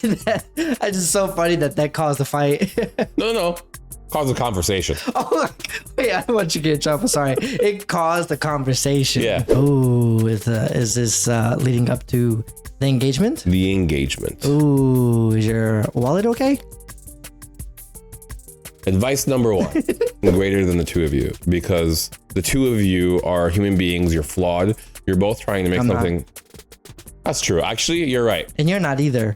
It's just so funny that caused a fight. No. Cause a conversation. Oh, wait, I don't want you to get in trouble. Sorry. It caused a conversation. Yeah. Ooh, is this leading up to the engagement? The engagement. Ooh, is your wallet okay? Advice number one, greater than the two of you, because the two of you are human beings. You're flawed. You're both trying to make something. That's true. Actually, you're right. And you're not either.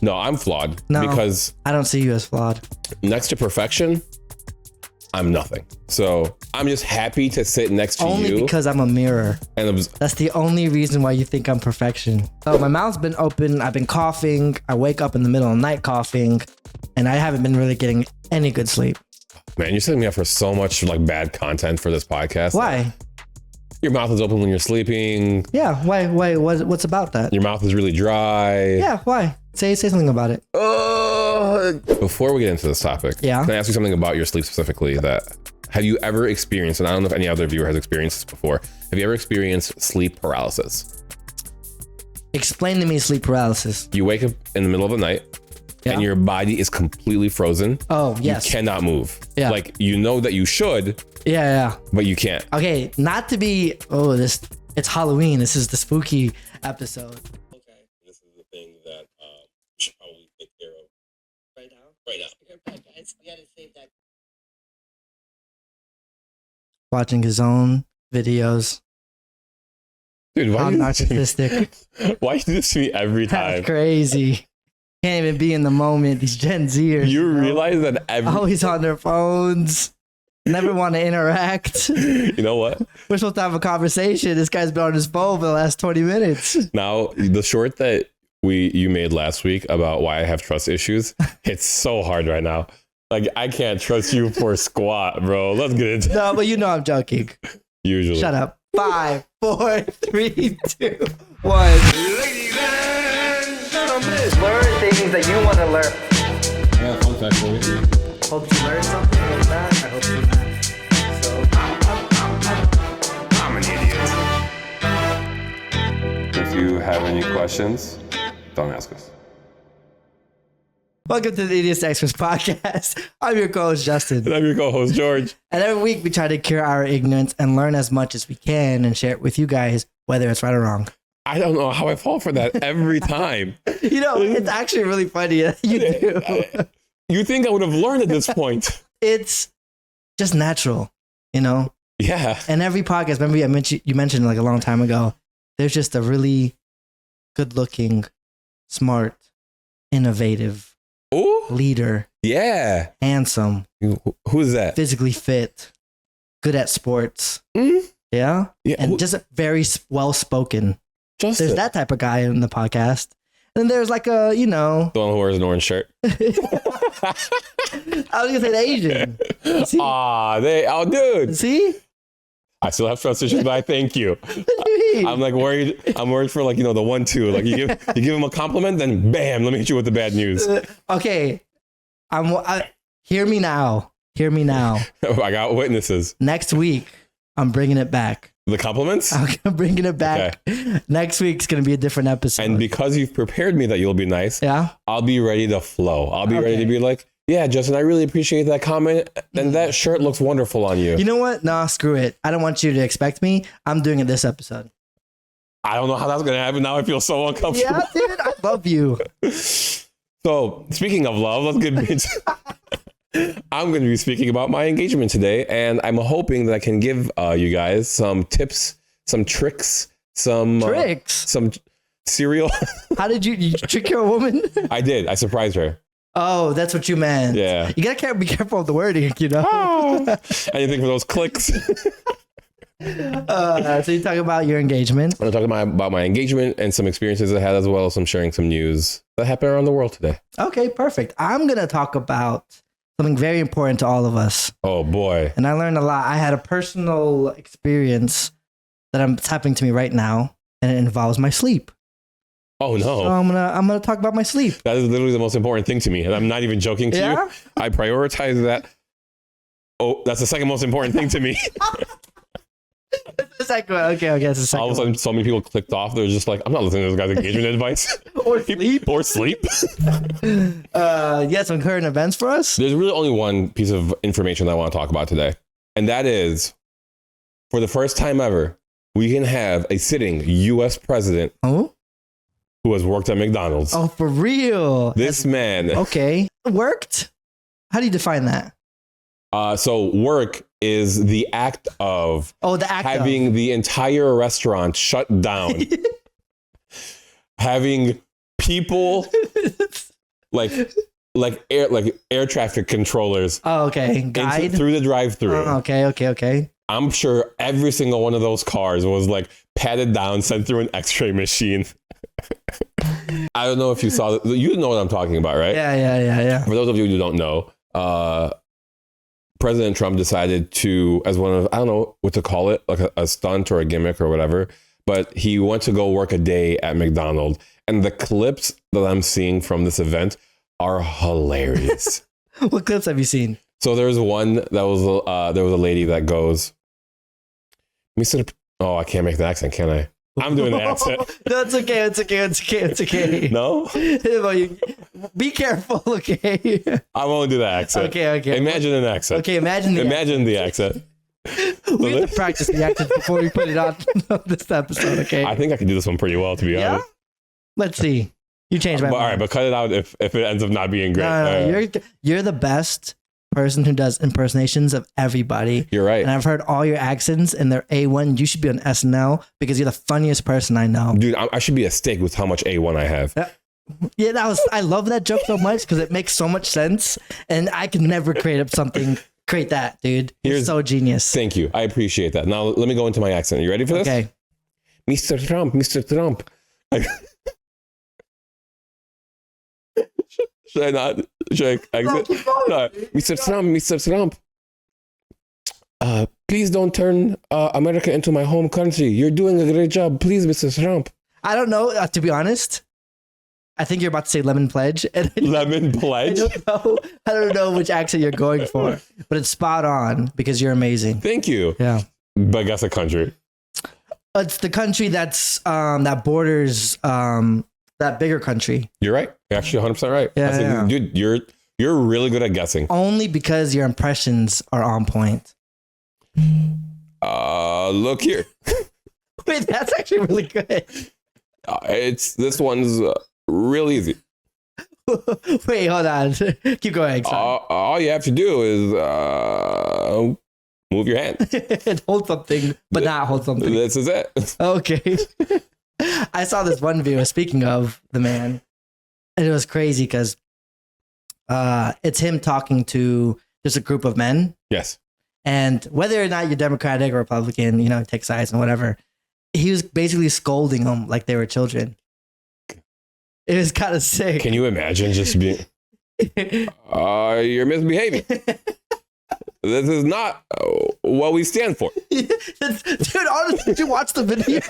No, I'm flawed because I don't see you as flawed. Next to perfection, I'm nothing. So I'm just happy to sit next to you. Only because I'm a mirror. And that's the only reason why you think I'm perfection. So my mouth's been open. I've been coughing. I wake up in the middle of the night coughing, and I haven't been really getting any good sleep. Man, you're setting me up for so much like bad content for this podcast. Why? Your mouth is open when you're sleeping. Yeah. Why? What's about that? Your mouth is really dry. Yeah. Why? Say something about it. Before we get into this topic, can I ask you something about your sleep specifically? Have you ever experienced, and I don't know if any other viewer has experienced this before, have you ever experienced sleep paralysis? Explain to me sleep paralysis. You wake up in the middle of the night and your body is completely frozen. Oh, yes. You cannot move. Yeah. Like, you know that you should. Yeah. But you can't. Okay, not to be, it's Halloween. This is the spooky episode. Okay, this is the thing that we should probably take care of. Right now? Right now. Guys, we gotta save that. Watching his own videos. Dude, why I'm narcissistic. Why you do this to me every time? That's crazy. Can't even be in the moment. These Gen Zers. You realize that always on their phones. Never want to interact. You know what? We're supposed to have a conversation. This guy's been on his phone for the last 20 minutes. Now, the short that you made last week about why I have trust issues, it's so hard right now. Like, I can't trust you for squat, bro. Let's get into it. No, but you know I'm joking. Usually. Shut up. 5, 4, 3, 2, 1. Ladies and gentlemen. Learn things that you want to learn. I got a fun fact for you. Hope you learn something like that. I hope you learn. I'm an idiot. If you have any questions, don't ask us. Welcome to the Idiots Experts podcast. I'm your co-host, Justin. And I'm your co-host, George. And every week we try to cure our ignorance and learn as much as we can and share it with you guys, whether it's right or wrong. I don't know how I fall for that every time. You know, it's actually really funny. You do. You think I would have learned at this point? It's just natural, you know? Yeah. And every podcast, remember you mentioned like a long time ago, there's just a really good-looking, smart, innovative leader. Yeah. Handsome. Who's that? Physically fit. Good at sports. Mm-hmm. Yeah. And just very well-spoken. There's that type of guy in the podcast. And then there's like a, you know. The one who wears an orange shirt. I was going to say the Asian. Dude. See? I still have trust issues, but I thank you. I'm like worried. I'm worried for like, you know, the 1-2. Like you give him a compliment, then bam, let me hit you with the bad news. Okay. Hear me now. Hear me now. I got witnesses. Next week, I'm bringing it back. The compliments? I'm bringing it back. Okay. Next week's going to be a different episode. And because you've prepared me that you'll be nice, I'll be ready to flow. I'll be ready to be like, yeah, Justin, I really appreciate that comment. And that shirt looks wonderful on you. You know what? Nah, screw it. I don't want you to expect me. I'm doing it this episode. I don't know how that's going to happen. Now I feel so uncomfortable. Yeah, dude, I love you. So speaking of love, let's get into I'm going to be speaking about my engagement today, and I'm hoping that I can give you guys some tips, some tricks, some cereal. How did you trick your woman? I did. I surprised her. Oh, that's what you meant. Yeah. You gotta be careful of the wording, you know? Anything for those clicks. So you talk about your engagement. I'm talking about my engagement and some experiences I had, as well as sharing some news that happened around the world today. Okay, perfect. I'm going to talk about something very important to all of us. Oh, boy. And I learned a lot. I had a personal experience that's happening to me right now, and it involves my sleep. Oh, no. So I'm gonna talk about my sleep. That is literally the most important thing to me. And I'm not even joking to you. I prioritize that. Oh, that's the second most important thing to me. The second one. Okay, that's the second All of a sudden, so many people clicked off. They're just like, I'm not listening to this guy's engagement advice. Or sleep. Or sleep. Yeah, some current events for us. There's really only one piece of information that I want to talk about today. And that is, for the first time ever, we can have a sitting U.S. president Oh? who has worked at McDonald's. Oh, for real? This man. Okay. Worked? How do you define that? So work is the act of The act having the entire restaurant shut down. Having people like air traffic controllers okay. Guide? through the drive-through. Okay. I'm sure every single one of those cars was like patted down, sent through an X-ray machine. I don't know if you saw that. You know what I'm talking about, right? Yeah. For those of you who don't know, President Trump decided to, as one of, I don't know what to call it, like a stunt or a gimmick or whatever, but he went to go work a day at McDonald's. And the clips that I'm seeing from this event are hilarious. What clips have you seen? So there's one that was, there was a lady that goes, oh, I can't make the accent, can I? I'm doing the accent. No, it's okay. No? Be careful, okay? I won't do the accent. Okay. Imagine an accent. Okay, imagine the accent. We have to practice the accent before we put it on this episode, okay? I think I can do this one pretty well, to be honest. Let's see. You changed my mind. All right, but cut it out if it ends up not being great. No, you're the best person who does impersonations of everybody. You're right. And I've heard all your accents and they're A1. You should be on SNL because you're the funniest person I know. Dude, I should be a steak with how much A1 I have. Yeah, I love that joke so much because it makes so much sense. And I could never create that, dude. It's so genius. Thank you. I appreciate that. Now, let me go into my accent. You ready for this? Okay. Mr. Trump. Should I not? Should I exit? No. Mr. Trump. Please don't turn America into my home country. You're doing a great job. Please, Mr. Trump. I don't know, to be honest. I think you're about to say lemon pledge. Lemon pledge? I don't know which accent you're going for, but it's spot on because you're amazing. Thank you. Yeah. But guess a country. It's the country that's that borders that bigger country. You're right. You're actually 100% right. Yeah. Dude, you're really good at guessing. Only because your impressions are on point. Look here. Wait, that's actually really good. This one's real easy. Wait, hold on. Keep going. All you have to do is move your hand and hold something, but not hold something. This is it. Okay. I saw this one video, speaking of the man, and it was crazy because it's him talking to just a group of men. Yes. And whether or not you're Democratic or Republican, take sides and whatever, he was basically scolding them like they were children. It was kind of sick. Can you imagine just being, you're misbehaving. This is not what we stand for. Dude, honestly, did you watch the video?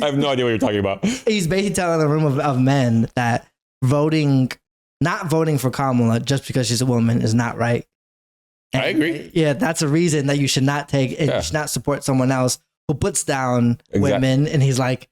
I have no idea what you're talking about. He's basically telling a room of men that not voting for Kamala just because she's a woman is not right. And I agree. Yeah, that's a reason that you should not take and you should not support someone else who puts down women. And he's like,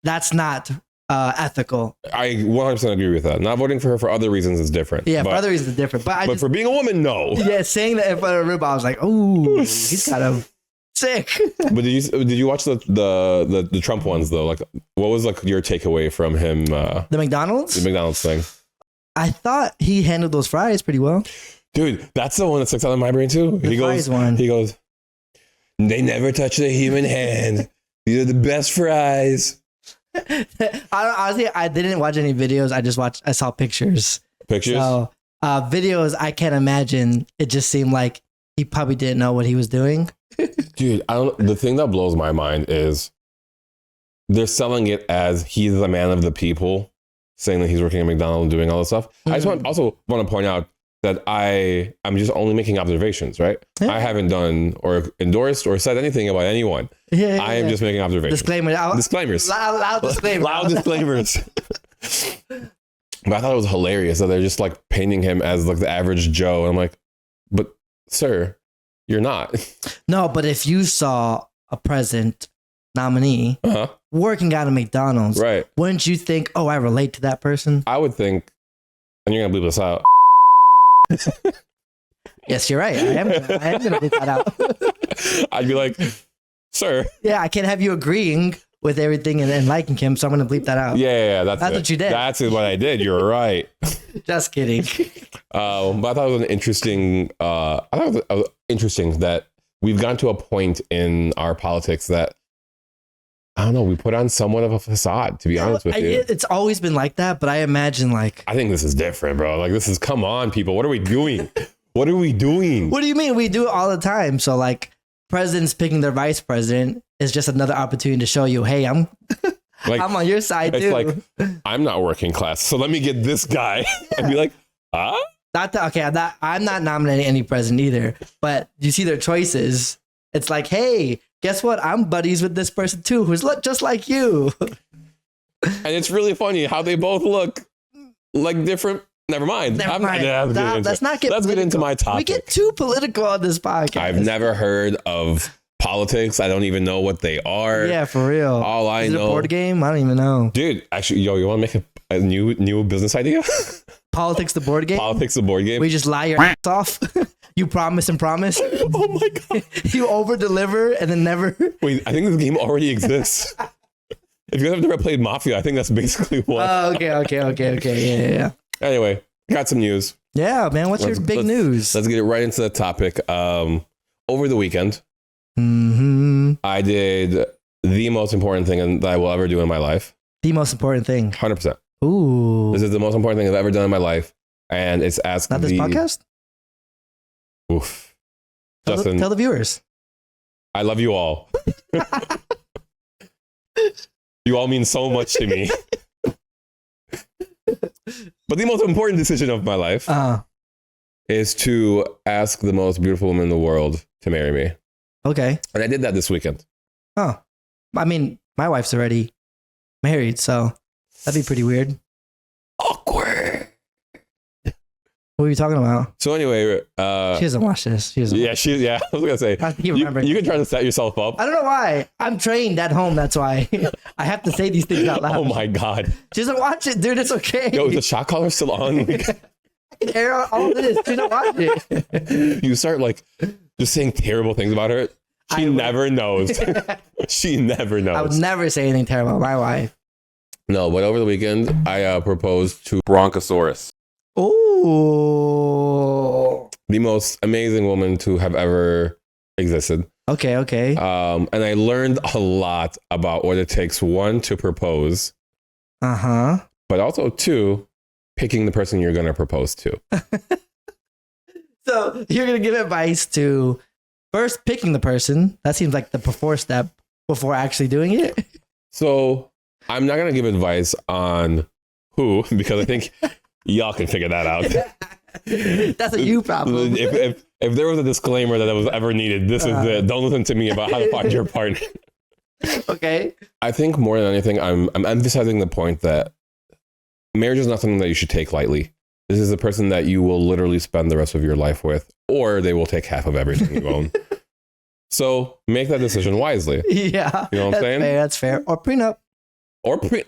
that's not ethical. I 100% agree with that. Not voting for her for other reasons is different. Yeah, for other reasons it's different. But for being a woman, no. Yeah, saying that in front of a room, I was like, oh, he's kind of sick. But did you watch the Trump ones though? Like, what was like your takeaway from him? The McDonald's thing. I thought he handled those fries pretty well. Dude, that's the one that sticks out in my brain too. He goes, they never touch the human hand. These are the best fries. Honestly, I didn't watch any videos. I saw pictures. So, videos, I can't imagine. It just seemed like he probably didn't know what he was doing. Dude, the thing that blows my mind is they're selling it as he's the man of the people, saying that he's working at McDonald's and doing all this stuff. I just also want to point out that I'm just only making observations, right? Yeah. I haven't done or endorsed or said anything about anyone. I am just making observations. Disclaimers. Loud disclaimers. Loud disclaimers. But I thought it was hilarious that they're just like painting him as like the average Joe. And I'm like, but sir, you're not. No, but if you saw a president nominee working out of McDonald's, right? Wouldn't you think, oh, I relate to that person? I would think, and you're gonna bleep this out. Yes, you're right. I am gonna bleep that out. I'd be like, sir. Yeah, I can't have you agreeing with everything and liking him, so I'm gonna bleep that out. Yeah, that's what you did. That's what I did. You're right. Just kidding. But I thought it was interesting that we've gotten to a point in our politics that, I don't know, we put on somewhat of a facade, to be honest with you. It's always been like that, but I imagine I think this is different, bro. Like, this is, come on, people. What are we doing? What are we doing? What do you mean? We do it all the time. So presidents picking their vice president is just another opportunity to show you, hey, I'm on your side too. It's like, I'm not working class, so let me get this guy. And be like, huh? I'm not nominating any president either, but you see their choices. It's like, hey, guess what? I'm buddies with this person too, who's just like you. And it's really funny how they both look like different. Never mind. Let's get into my topic. We get too political on this podcast. I've never heard of politics. I don't even know what they are. Yeah, for real. All I know. Is it a board game? I don't even know. Dude, actually, you want to make a new business idea? Politics, the board game? Politics, the board game. We just lie your ass off. You promise and promise. Oh my God. You over deliver and then never. Wait, I think this game already exists. If you guys have never played Mafia, I think that's basically what. Oh, okay. Yeah. Anyway, got some news. Yeah, man. What's your big news? Let's get it right into the topic. Over the weekend, I did the most important thing that I will ever do in my life. The most important thing. 100%. Ooh. This is the most important thing I've ever done in my life. And it's asked Not this podcast? Oof. Justin, tell the viewers. I love you all. You all mean so much to me. But the most important decision of my life is to ask the most beautiful woman in the world to marry me. Okay. And I did that this weekend. Oh. I mean, my wife's already married, so that'd be pretty weird. Awkward. What are you talking about? So anyway, she doesn't watch this. I was gonna say, you can try to set yourself up. I don't know why. I'm trained at home. That's why I have to say these things out loud. Oh my God. She doesn't watch it, dude. It's okay. Yo, is the shot collar still on? I can air out all this. She don't watch it. You start just saying terrible things about her. She never knows. She never knows. I would never say anything terrible about my wife. No, but over the weekend, I proposed to Bronchosaurus. Oh, the most amazing woman to have ever existed. Okay. And I learned a lot about what it takes, one, to propose. But also, two, picking the person you're going to propose to. So you're going to give advice to first picking the person. That seems like the before step before actually doing it. So I'm not going to give advice on who, because I think y'all can figure that out. That's a you problem. If there was a disclaimer that was ever needed, this is it. Don't listen to me about how to find your partner. Okay. I think more than anything, I'm emphasizing the point that marriage is not something that you should take lightly. This is a person that you will literally spend the rest of your life with, or they will take half of everything you own. So make that decision wisely. Yeah. You know what I'm saying? That's fair. Or prenup.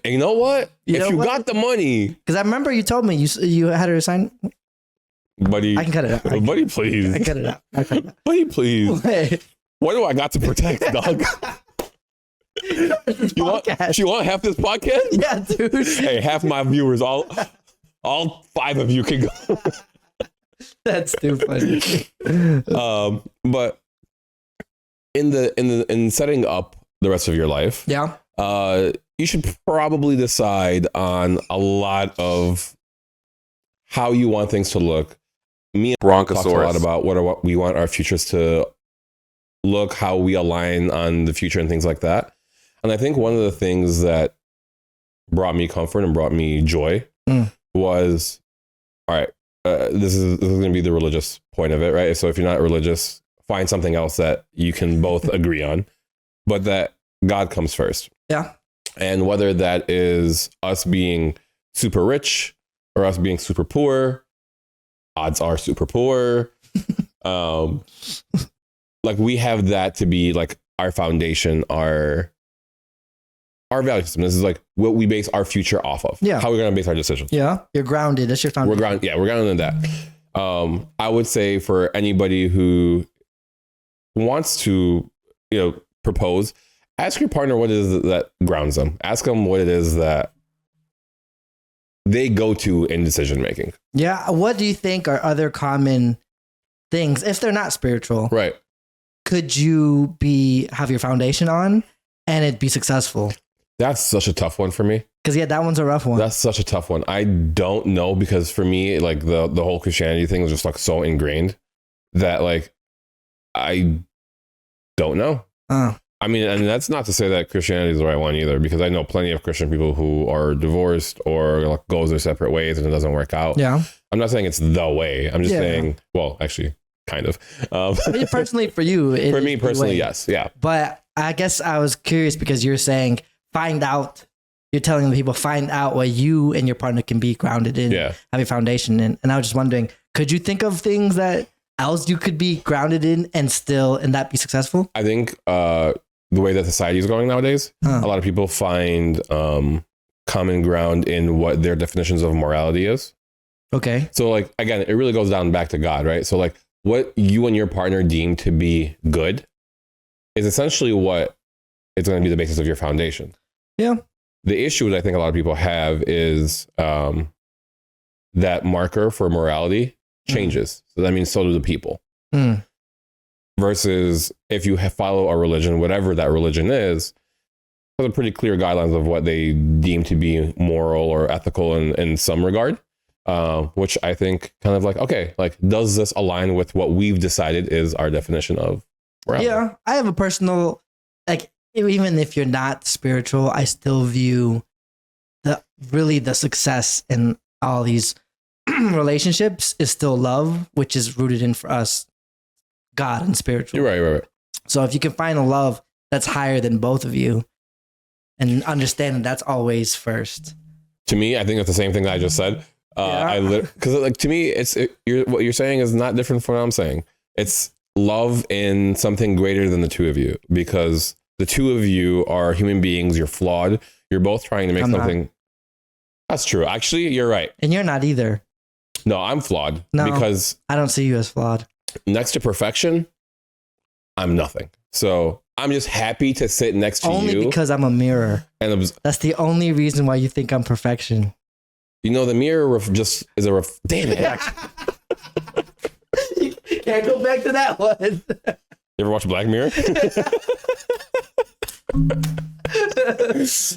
You know what? If you got the money. Because I remember you told me you had her sign. Buddy. I can cut it out. Buddy, please. I cut it out. Buddy, please. Wait. What do I got to protect, dog? You want half this podcast? Yeah, dude. Hey, half my viewers, all 5 of you can go. That's too funny. But in setting up the rest of your life, yeah, you should probably decide on a lot of how you want things to look. Me and Bronchosaurus talk a lot about what we want our futures to look, how we align on the future and things like that. And I think one of the things that brought me comfort and brought me joy was, all right, this is going to be the religious point of it, right? So if you're not religious, find something else that you can both agree on, but that God comes first. Yeah. And whether that is us being super rich or us being super poor, odds are super poor. Like we have that to be like our foundation, our value system. This is like what we base our future off of. Yeah. How we're going to base our decisions. Yeah. You're grounded. That's your foundation. We're grounded in that. I would say for anybody who wants to, propose, ask your partner what it is that grounds them. Ask them what it is that they go to in decision making. Yeah. What do you think are other common things, if they're not spiritual? Right. Could you have your foundation on and it'd be successful? That's such a tough one for me. Because that one's a rough one. That's such a tough one. I don't know, because for me, like the whole Christianity thing was just like so ingrained that like I don't know. I mean, and that's not to say that Christianity is the right one either, because I know plenty of Christian people who are divorced or like goes their separate ways and it doesn't work out. Yeah. I'm not saying it's the way. I'm just saying, well, actually, kind of. Personally, for you, for me personally, yes, yeah. But I guess I was curious because you're saying you're telling the people find out what you and your partner can be grounded in, have a foundation in. And I was just wondering, could you think of things that else you could be grounded in and that be successful? I think the way that society is going nowadays, a lot of people find common ground in what their definitions of morality is. Okay. So like, again, it really goes down back to God, right? So like what you and your partner deem to be good is essentially what is going to be the basis of your foundation. Yeah. The issue that I think a lot of people have is that marker for morality changes. So that means so do the people. Versus if you follow a religion, whatever that religion is, has a pretty clear guidelines of what they deem to be moral or ethical in some regard. Which I think kind of like, okay, like, does this align with what we've decided is our definition of morality? Yeah, I have a personal, like, even if you're not spiritual, I still view the success in all these relationships is still love, which is rooted in, for us, God and spiritual. You're right. So if you can find a love that's higher than both of you and understand that that's always first. To me, I think it's the same thing that I just said. Because like, to me, what you're saying is not different from what I'm saying. It's love in something greater than the two of you, because the two of you are human beings. You're flawed. You're both trying to make something. Not. That's true. Actually, you're right. And you're not either. No, I'm flawed. No, because I don't see you as flawed. Next to perfection, I'm nothing. So I'm just happy to sit next to you. Only because I'm a mirror. And that's the only reason why you think I'm perfection. The mirror just is a damn it. You can't go back to that one. You ever watch Black Mirror?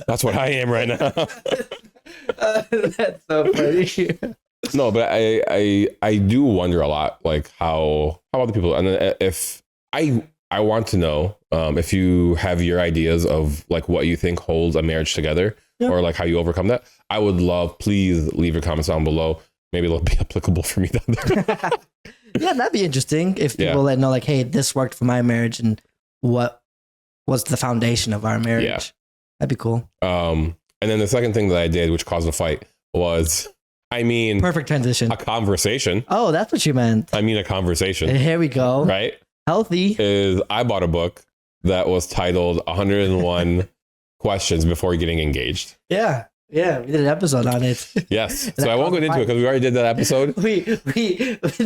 That's what I am right now. That's so funny. No, but I do wonder a lot, like how other people, and if I want to know if you have your ideas of like what you think holds a marriage together, or like how you overcome that. I would love, please leave your comments down below. Maybe it'll be applicable for me down there. Yeah, that'd be interesting if people let know, like, hey, this worked for my marriage, and what was the foundation of our marriage. Yeah. That'd be cool. And then the second thing that I did, which caused a fight, was, perfect transition. A conversation. Oh, that's what you meant. A conversation. Here we go. Right? Healthy. I bought a book that was titled 101 Questions Before Getting Engaged. Yeah. Yeah, we did an episode on it. Yes. So I won't go into it because we already did that episode. It's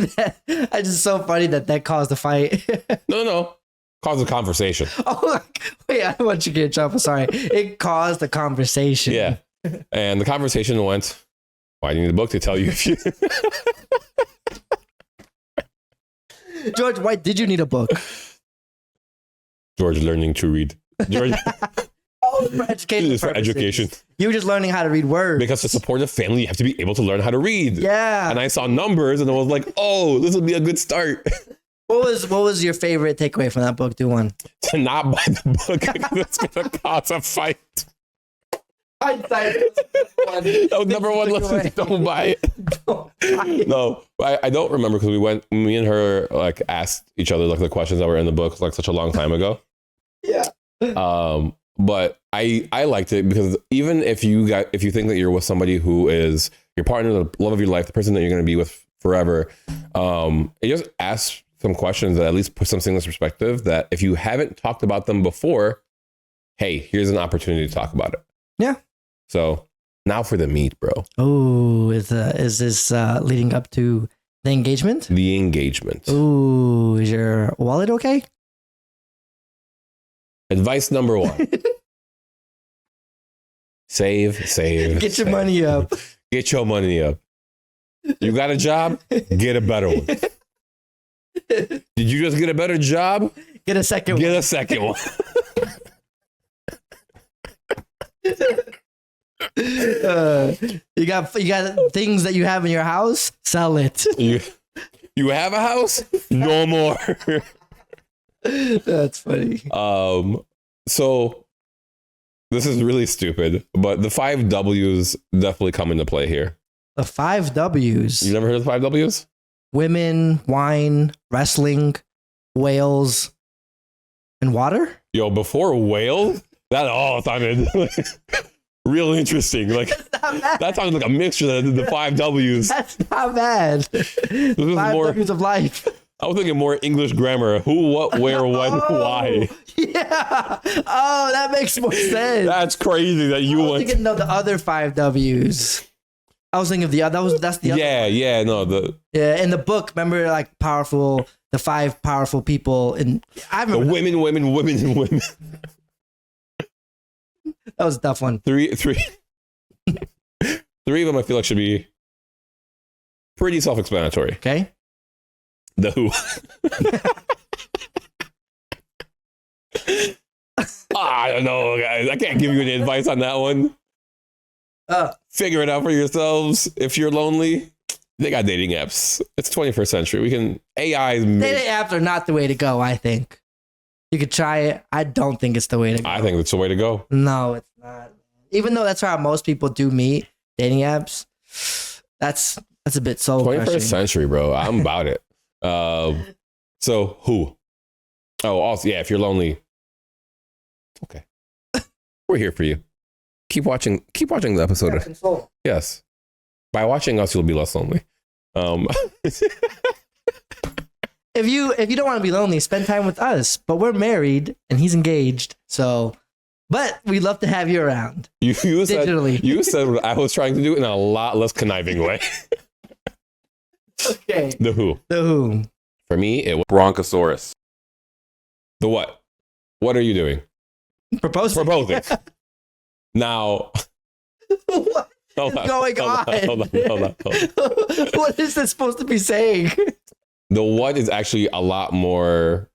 just so funny that caused a fight. No. Caused a conversation. Oh, wait, I don't want you to get in trouble. Sorry. It caused a conversation. Yeah. And the conversation went, why do you need a book to tell you if you... George, why did you need a book? George learning to read. George... for education. For education. You were just learning how to read words. Because to support a family, you have to be able to learn how to read. Yeah. And I saw numbers and I was like, oh, this would be a good start. What was your favorite takeaway from that book? Do one. To not buy the book because it's going to cause a fight. That was number one lesson. Don't buy it. No, I don't remember because me and her like asked each other like the questions that were in the book like such a long time ago. Yeah. But I liked it because even if you think that you're with somebody who is your partner, the love of your life, the person that you're going to be with forever, it just asks some questions that at least put something in perspective that if you haven't talked about them before, hey, here's an opportunity to talk about it. Yeah. So now for the meat, bro. Oh, is this leading up to the engagement? The engagement. Oh, is your wallet okay? Advice number 1. Save. Get your money up. Get your money up. You got a job? Get a better one. Did you just get a better job? Get a second Get a second one. You got things that you have in your house? Sell it. You have a house? No more. That's funny. So this is really stupid, but the 5 W's definitely come into play here. The 5 W's. You never heard of the 5 W's? Women, wine, wrestling, whales, and water? Yo, before whale, that all sounded real interesting. Like that sounded like a mixture of the 5 W's. That's not bad. 5 W's of life. I was thinking more English grammar. Who, what, where, when, why. Yeah. Oh, that makes more sense. That's crazy that you went. Thinking of the other 5 W's. I was thinking of the other. That's the other. Yeah. No, in the book. Remember, like the 5 powerful people. I remember the women, and women. That was a tough one. 3 of them I feel like should be pretty self-explanatory. Okay. The who. I don't know, guys. I can't give you any advice on that one. Figure it out for yourselves. If you're lonely, they got dating apps. It's 21st century. Dating apps are not the way to go, I think. You could try it. I don't think it's the way to go. I think it's the way to go. No, it's not. Even though that's how most people do meet, dating apps, that's a bit soul crushing. 21st century, bro. I'm about it. So who? Oh, also, yeah, if you're lonely, okay. We're here for you. Keep watching the episode. Console. Yes. By watching us, you'll be less lonely. If you don't want to be lonely, spend time with us. But we're married and he's engaged, so. But we'd love to have you around. You digitally. You said what I was trying to do in a lot less conniving way. Okay. The who? For me, it was Bronchosaurus. The what? What are you doing? Proposing. Now. What is going on? Hold on. What is this supposed to be saying? The what is actually a lot more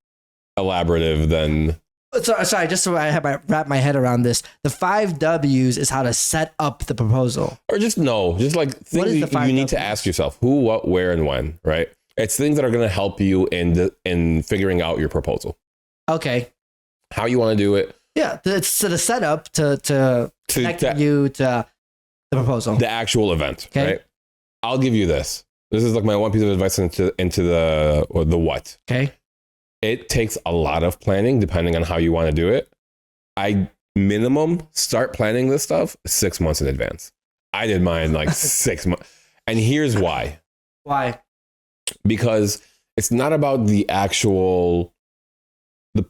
elaborative than. Sorry, just so I have wrap my head around this. The 5 W's is how to set up the proposal. Or just like things you need to ask yourself: who, what, where, and when. Right? It's things that are going to help you in figuring out your proposal. Okay. How you want to do it. Yeah, it's the setup to connect you to the proposal. The actual event. Okay. Right? I'll give you this. This is like my one piece of advice into the what. Okay. It takes a lot of planning depending on how you want to do it. I minimum start planning this stuff 6 months in advance. I did mine like 6 months. And here's why. Why? Because it's not about the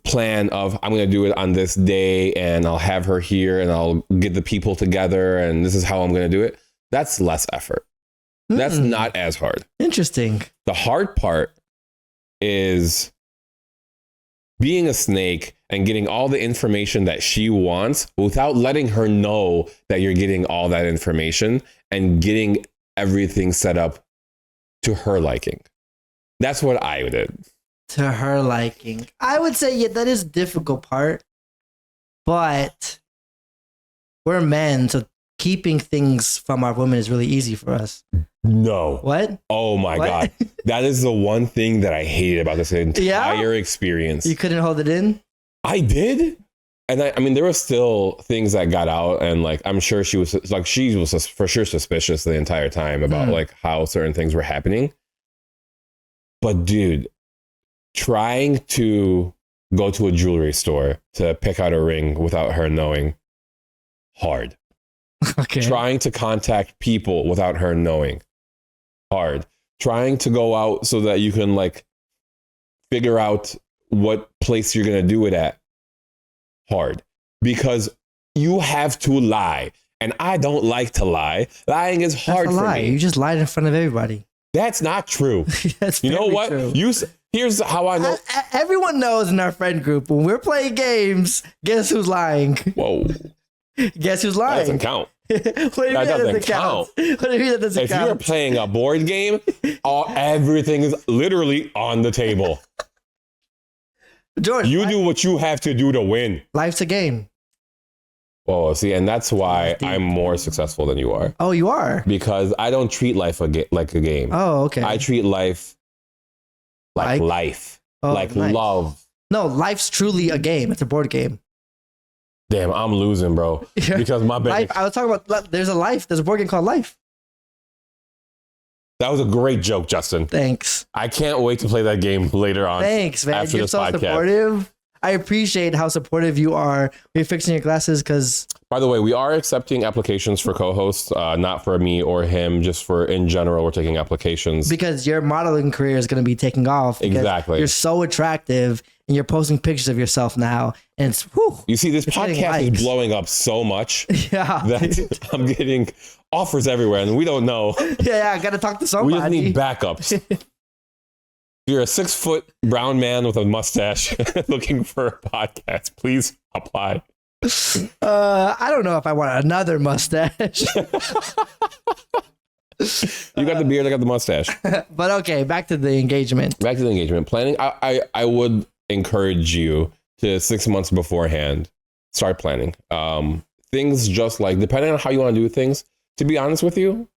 plan of I'm going to do it on this day and I'll have her here and I'll get the people together and this is how I'm going to do it. That's less effort. That's not as hard. Interesting. The hard part is being a snake and getting all the information that she wants without letting her know that you're getting all that information and getting everything set up to her liking. That's what I did. To her liking. I would say, yeah, that is the difficult part. But we're men, so keeping things from our women is really easy for us. No. What? Oh my God. That is the one thing that I hated about this entire experience. You couldn't hold it in? I did. And I mean, there were still things that got out and like, I'm sure she was for sure suspicious the entire time about like how certain things were happening. But dude, trying to go to a jewelry store to pick out a ring without her knowing, hard. Okay. Trying to contact people without her knowing, hard. Trying to go out so that you can like figure out what place you're going to do it at hard, because you have to lie. And I don't like to lie. Lying is hard for me. You just lied in front of everybody. That's not true. That's you know what? True. Here's how I know. Everyone knows in our friend group, when we're playing games, guess who's lying? Whoa. Guess who's lying? That doesn't count. What do you mean that doesn't count? What do you mean that doesn't count? If you're playing a board game, everything is literally on the table. George, you do what you have to do to win. Life's a game. Oh, see, and that's why I'm more successful than you are. Oh, you are? Because I don't treat life like a game. Oh, okay. I treat life like life, like nice. Love. No, life's truly a game. It's a board game. Damn, I'm losing, bro. Because my life. I was talking about there's a board game called Life. That was a great joke, Justin. Thanks. I can't wait to play that game later on. Thanks, man. You're so supportive. I appreciate how supportive you are. You're fixing your glasses because... By the way, we are accepting applications for co-hosts, not for me or him, just for in general, we're taking applications. Because your modeling career is going to be taking off. Exactly. You're so attractive and you're posting pictures of yourself now. And it's, whew, you see, this podcast is blowing up so much that I'm getting offers everywhere and we don't know. Yeah, I got to talk to somebody. We just need backups. You're a 6 foot brown man with a mustache looking for a podcast. Please apply. I don't know if I want another mustache. You got the beard, I got the mustache. But okay, back to the engagement. Back to the engagement planning. I would encourage you to 6 months beforehand start planning. Things just like, depending on how you want to do things, to be honest with you,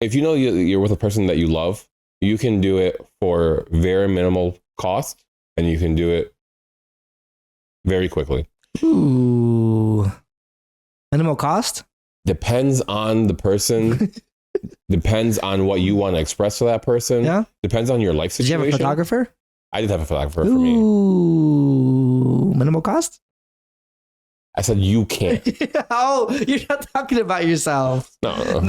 if you know you're with a person that you love, you can do it for very minimal cost and you can do it very quickly. Ooh. Minimal cost? Depends on the person. Depends on what you want to express to that person. Yeah. Depends on your life situation. Did you have a photographer? I did have a photographer for me. Ooh. Minimal cost? I said you can't. Oh, you're not talking about yourself. No.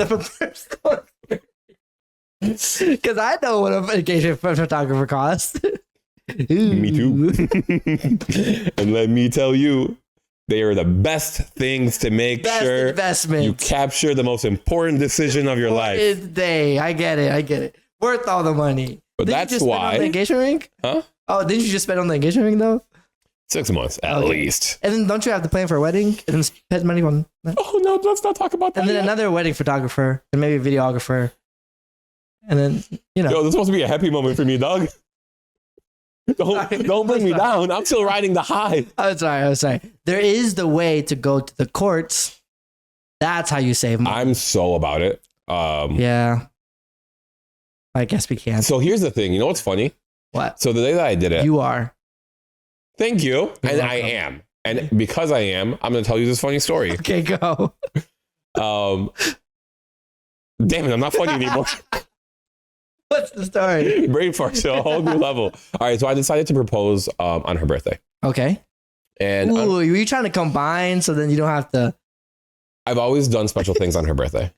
Because I know what an engagement photographer costs. Me too. And let me tell you, they are the best things to make sure you capture the most important decision of your life. Day. I get it. Worth all the money. But didn't that's why. On the engagement ring? Huh? Oh, didn't you just spend on the engagement ring though? 6 months at least. And then don't you have to plan for a wedding and then spend money on that? Oh no, let's not talk about that. And then another wedding photographer and maybe a videographer. And then, you know. Yo, this is supposed to be a happy moment for me, dog. Don't bring me down. I'm still riding the high. I'm sorry. There is the way to go to the courts. That's how you save money. I'm so about it. Yeah. I guess we can. So here's the thing. You know what's funny? What? So the day that I did it. You are. Thank you. And I am. And because I am, I'm going to tell you this funny story. Okay, go. Damn it, I'm not funny anymore. What's the story? Brain fart to a whole new level. All right, so I decided to propose on her birthday. Okay. And were you trying to combine so then you don't have to? I've always done special things on her birthday.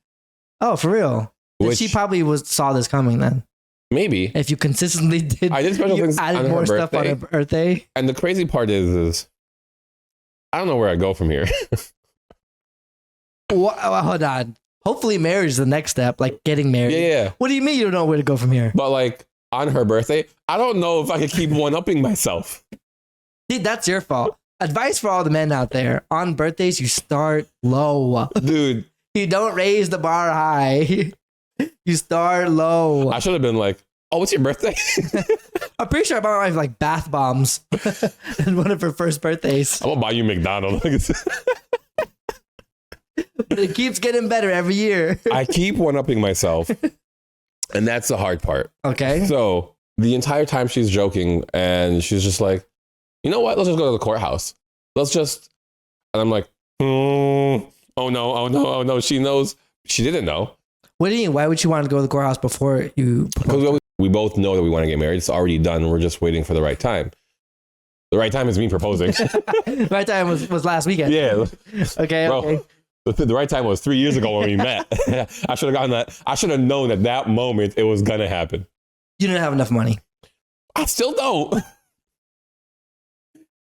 Oh, for real? She probably saw this coming then. Maybe. If you consistently did. I did special things added on more stuff on her birthday. And the crazy part is I don't know where I go from here. Hold on. Hopefully marriage is the next step, like getting married. Yeah. What do you mean you don't know where to go from here? But like on her birthday, I don't know if I could keep one-upping myself. Dude, that's your fault. Advice for all the men out there. On birthdays, you start low. Dude. You don't raise the bar high. You start low. I should have been like, oh, what's your birthday? I'm pretty sure I bought my wife like bath bombs in one of her first birthdays. I'm gonna buy you McDonald's. But it keeps getting better every year. I keep one-upping myself. And that's the hard part. Okay. So the entire time she's joking and she's just like, you know what? Let's just go to the courthouse. And I'm like, oh no. She knows. She didn't know. What do you mean? Why would you want to go to the courthouse before you? Because we both know that we want to get married. It's already done. We're just waiting for the right time. The right time is me proposing. The right time was last weekend. Yeah. Okay. Bro, okay. The right time was 3 years ago when we met. I should have gotten that. I should have known at that moment it was going to happen. You didn't have enough money. I still don't.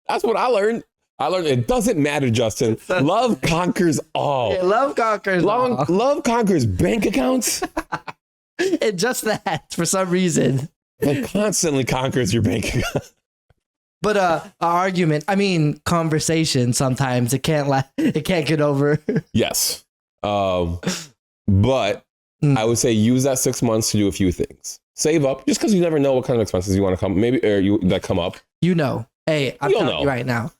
That's what I learned. I learned it doesn't matter, Justin. Love conquers all. Yeah, love conquers all. Love conquers bank accounts. And just that, for some reason. It constantly conquers your bank account. But an argument, I mean, conversation sometimes it can't get over. Yes. But I would say use that 6 months to do a few things. Save up, just because you never know what kind of expenses you want to come, that come up. You know, hey, I'm telling you right now,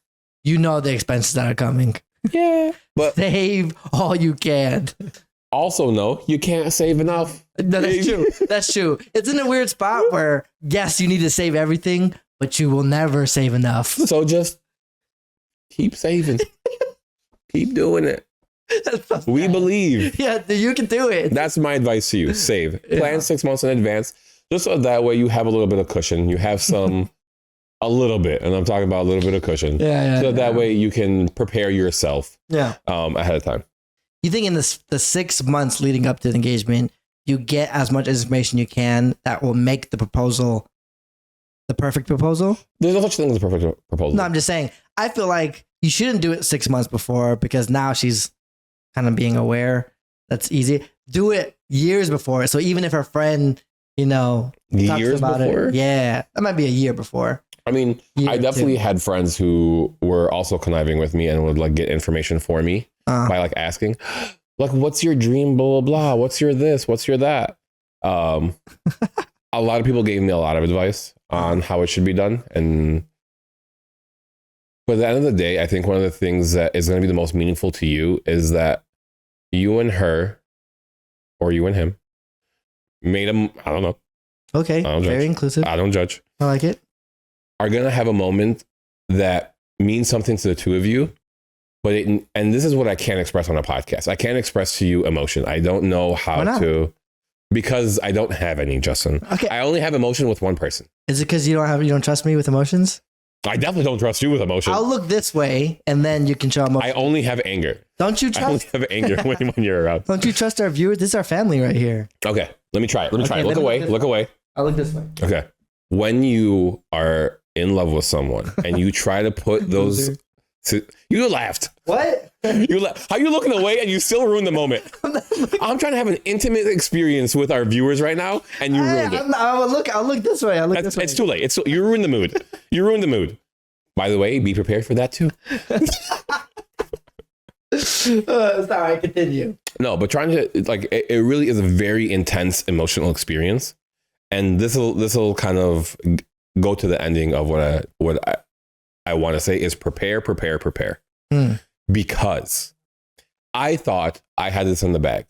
you know the expenses that are coming. Yeah, but save all you can. Also, no, you can't save enough. No, that's true. That's true. It's in a weird spot where yes, you need to save everything, but you will never save enough. So just keep saving. Keep doing it. We believe. Yeah, you can do it. That's my advice to you. Save. Plan 6 months in advance. Just so that way you have a little bit of cushion. You have a little bit. And I'm talking about a little bit of cushion. So that way you can prepare yourself ahead of time. You think in the 6 months leading up to the engagement, you get as much information you can that will make the proposal the perfect proposal? There's no such thing as a perfect proposal. No, I'm just saying, I feel like you shouldn't do it 6 months before because now she's kind of being aware. That's easy. Do it years before. So even if her friend, talks about it. Yeah, that might be a year before. I mean, I definitely had friends who were also conniving with me and would like get information for me by like asking, like, what's your dream? Blah, blah, blah. What's your this? What's your that? A lot of people gave me a lot of advice on how it should be done. But at the end of the day, I think one of the things that is going to be the most meaningful to you is that you and her, or you and him, made them, I don't know. Okay, very inclusive. I don't judge. I like it. Are going to have a moment that means something to the two of you. And this is what I can't express on a podcast. I can't express to you emotion. I don't know how to, because I don't have any, Justin. Okay. I only have emotion with one person. Is it because you don't trust me with emotions? I definitely don't trust you with emotion. I'll look this way and then you can show emotion. I only have anger. Don't you trust? I only have anger when you're around. Don't you trust our viewers? This is our family right here. Okay. Let me try it. Look away. Look away. I'll look this way. Okay. When you are in love with someone and you try to put those... You laughed. What? How you looking away and you still ruined the moment? I'm trying to have an intimate experience with our viewers right now, and you ruined it. I'll look this way. This way. It's too late. You ruined the mood. You ruined the mood. By the way, be prepared for that too. Sorry, continue. No, but trying to it really is a very intense emotional experience, and this will kind of go to the ending of what I want to say is prepare. Because I thought I had this in the bag.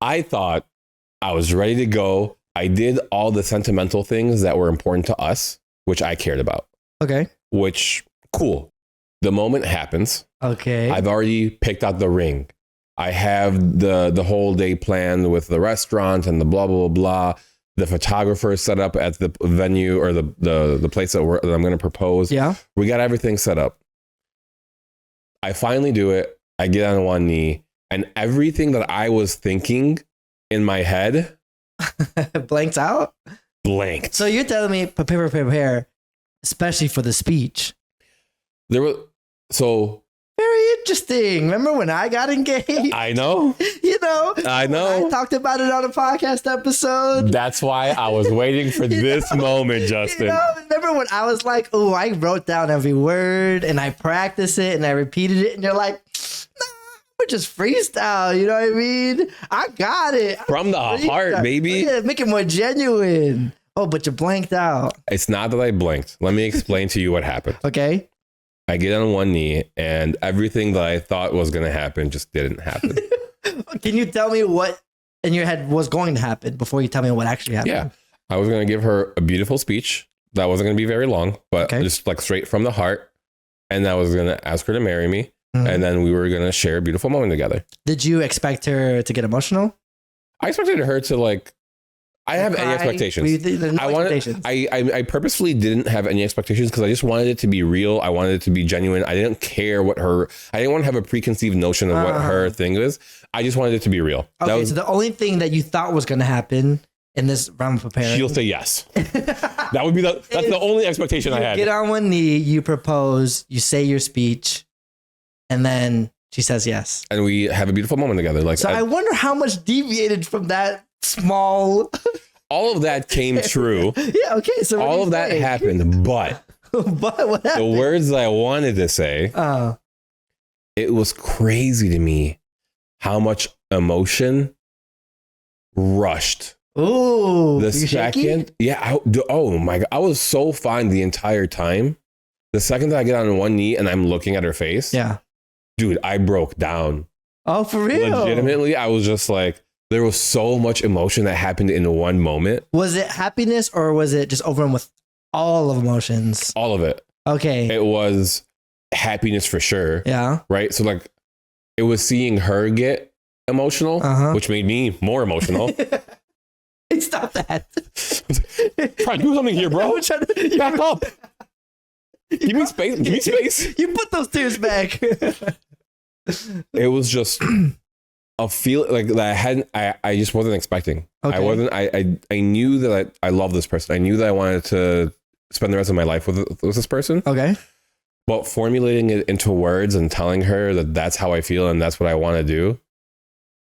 I thought I was ready to go. I did all the sentimental things that were important to us, which I cared about. Okay. Which, cool. The moment happens. Okay. I've already picked out the ring. I have the whole day planned with the restaurant and the blah, blah, blah. The photographer set up at the venue or the place that I'm going to propose. Yeah. We got everything set up. I finally do it. I get on one knee, and everything that I was thinking in my head blanks out. Blanked. So you're telling me prepare, especially for the speech. Very interesting. Remember when I got engaged? I know. I know. I talked about it on a podcast episode. That's why I was waiting for this moment, Justin. Remember when I was like, oh, I wrote down every word and I practiced it and I repeated it, and you're like, nah, we're just freestyle. You know what I mean? I got it. From the heart, baby. Yeah, make it more genuine. Oh, but you blanked out. It's not that I blanked. Let me explain to you what happened. Okay. I get on one knee, and everything that I thought was going to happen just didn't happen. Can you tell me what in your head was going to happen before you tell me what actually happened? Yeah. I was going to give her a beautiful speech that wasn't going to be very long, but just like straight from the heart. And I was going to ask her to marry me. Mm-hmm. And then we were going to share a beautiful moment together. Did you expect her to get emotional? I expected her to I have any expectations. I purposefully didn't have any expectations because I just wanted it to be real. I wanted it to be genuine. I didn't care I didn't want to have a preconceived notion of what her thing was. I just wanted it to be real. Okay, so the only thing that you thought was going to happen in this round of preparing. She'll say yes. That would be that's the only expectation I had. Get on one knee, you propose, you say your speech, and then she says yes. And we have a beautiful moment together. Like, so I wonder how much deviated from that small. All of that came true. Yeah, okay. So all of that happened, but what happened? The words that I wanted to say, it was crazy to me how much emotion rushed. Ooh, the second, yeah. Oh my God, I was so fine the entire time. The second that I get on one knee and I'm looking at her face, yeah, dude, I broke down. Oh, for real? Legitimately, I was just like, there was so much emotion that happened in one moment. Was it happiness or was it just overwhelmed with all of emotions? All of it. Okay. It was happiness for sure. Yeah. Right. So like, it was seeing her get emotional, which made me more emotional. Hey, stop that. Try to do something here, bro. Back up. Give me space. Give me space. You put those tears back. It was just a feel like that I just wasn't expecting. Okay. I knew that I love this person. I knew that I wanted to spend the rest of my life with this person. Okay. But formulating it into words and telling her that that's how I feel and that's what I want to do.